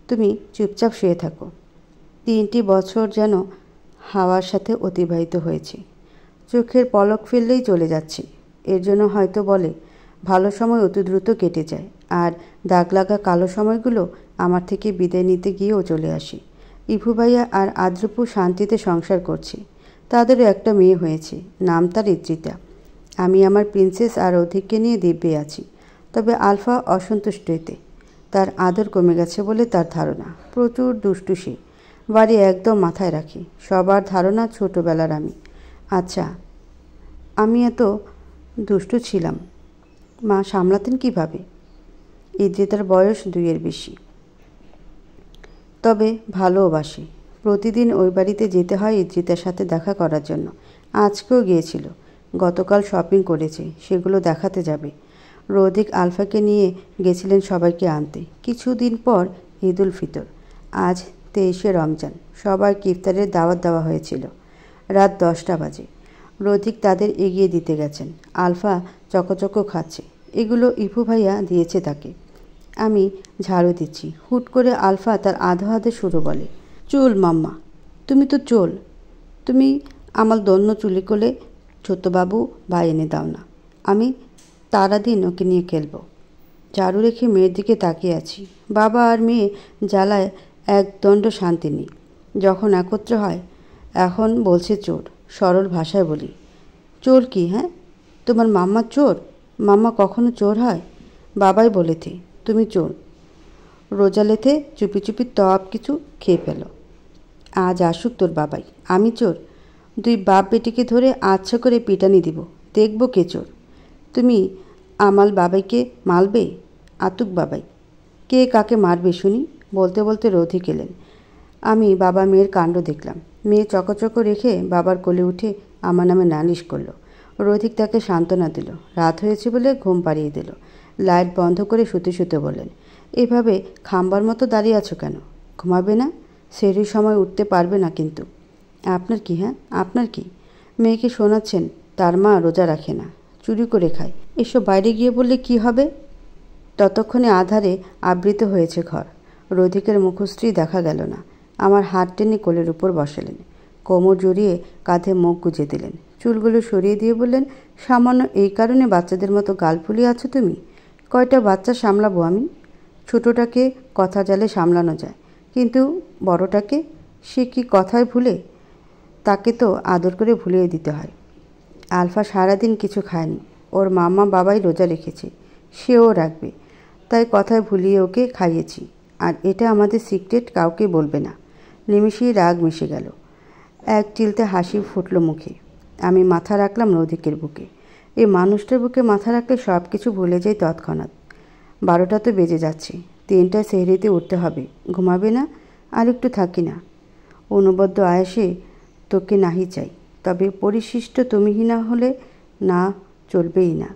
তুমি চুপচাপ শুয়ে থাকো। 3টি বছর যেন হাওয়ার সাথে অতিবাহিত হয়েছে। চোখের পলক ফেললেই চলে যাচ্ছে। এর জন্য হয়তো বলে, ভালো সময় অতি দ্রুত কেটে যায়, আর দাগ লাগা কালো সময়গুলো আমার থেকে বিদায় নিতে গিয়েও চলে আসে। ইভু ভাইয়া আর আদ্রপু শান্তিতে সংসার করছে। তাদেরও একটা মেয়ে হয়েছে, নাম তার ইদ্রিতা। আমি আমার প্রিন্সেস আর অধিককে নিয়ে দিব্যে আছি। তবে আলফা অসন্তুষ্ট এতে। তার আদর কমে গেছে বলে তার ধারণা। প্রচুর দুষ্টু সে। বাড়ি একদম মাথায় রাখি। সবার ধারণা ছোটবেলার আমি। আচ্ছা, আমি এত দুষ্টু ছিলাম, মা সামলাতেন কিভাবে? ইদ্রিতার বয়স 2-এর বেশি, তবে ভালোবাসে। প্রতিদিন ওই বাড়িতে যেতে হয় ইদ্রিতার সাথে দেখা করার জন্য। আজকেও গিয়েছিল। গতকাল শপিং করেছে, সেগুলো দেখাতে যাবে। রৌদিক আলফাকে নিয়ে গেছিলেন সবাইকে আনতে। কিছুদিন পর ঈদুল ফিতর। আজ 23শে রমজান। সবাইকে ইফতারের দাওয়াত দেওয়া হয়েছিল। রাত 10টা বাজে। রৌদিক তাদের এগিয়ে দিতে গেছেন। আলফা চকচকো খাচ্ছে। এগুলো ইফু ভাইয়া দিয়েছে তাকে। আমি ঝাড়ু দিচ্ছি। হুট করে আলফা তার আধো আধো সুরে বলে, চুল মাম্মা, তুমি তো চুল, তুমি আমার দন্য চুলি কোলে ছোটবাবু ভাই এনে দাও না, আমি তারা দিন ওকে নিয়ে খেলবো। ঝাড়ু রেখে মেয়ের দিকে তাকিয়ে আছি। বাবা আর মেয়ে জ্বালায় এক দণ্ড শান্তি নেই। যখন একত্র হয় এখন বলছে চোর। সরল ভাষায় বলি, চোর কি? হ্যাঁ, তোমার মাম্মা চোর? মাম্মা কখনো চোর হয়? বাবাই বলেছে তুমি চোর। রোজালেতে চুপি চুপি তপ কিছু খেয়ে ফেলো। আজ আসুক তোর বাবাই। আমি চোর? 2 বাপ বেটিকে ধরে আচ্ছা করে পিটানি দিব, দেখব কে চোর। তুমি আমাল বাবাইকে মারবে? আতুক বাবাই। কে কাকে মারবে শুনি? বলতে বলতে রৌধিক এলেন। আমি বাবা মেয়ের কাণ্ড দেখলাম। মেয়ে চকচকো রেখে বাবার কোলে উঠে আমার নামে নালিশ করলো। রৌধিক তাকে সান্ত্বনা দিল। রাত হয়েছে বলে ঘুম পাড়িয়ে দিল। লাইট বন্ধ করে শুতে শুতে বললেন, এভাবে খাম্বার মতো দাঁড়িয়ে আছো কেন? ঘুমাবে না? সেহরির সময় উঠতে পারবে না কিন্তু। আপনার কি? হ্যাঁ, আপনার কি? মেয়েকে শোনাচ্ছেন তার মা রোজা রাখে না, চুরি করে খায়। এসব বাইরে গিয়ে বললে কি হবে? ততক্ষণে আধারে আবৃত হয়েছে ঘর। রৌধিকের মুখশ্রী দেখা গেল না। আমার হাত টেনে কোলের উপর বসালেন। কোমর জড়িয়ে কাঁধে মুখ গুজে দিলেন। চুলগুলো সরিয়ে দিয়ে বললেন, সামান্য এই কারণে বাচ্চাদের মতো গাল ফুলিয়ে আছো তুমি? কয়টা বাচ্চা সামলাবো আমি? ছোটটাকে কথা জালে সামলানো যায়, কিন্তু বড়টাকে? সে কি কথায় ভুলে? তাকে তো আদর করে ভুলিয়ে দিতে হয়। আলফা সারাদিন কিছু খায়নি। ওর মাম্মা বাবাই রোজা রেখেছে, সেও রাখবে, তাই কথায় ভুলিয়ে ওকে খাইয়েছি। আর এটা আমাদের সিক্রেট, কাউকে বলবে না। নিমিষেই রাগ মিশে গেল। এক চিলতে হাসি ফুটল মুখে। আমি মাথা রাখলাম রৌধিকের বুকে। এই মানুষটার বুকে মাথা রাখলে সব কিছু ভুলে যাই তৎক্ষণাৎ। 12টা তো বেজে যাচ্ছে। 3টায় সেহরিতে উঠতে হবে। ঘুমাবে না? আর একটু থাকি না। অনুবদ্ধ আয়াসে তোকে নাহি চাই, তবে পরিশিষ্ট তুমিহীনা হলে না চলবেই না।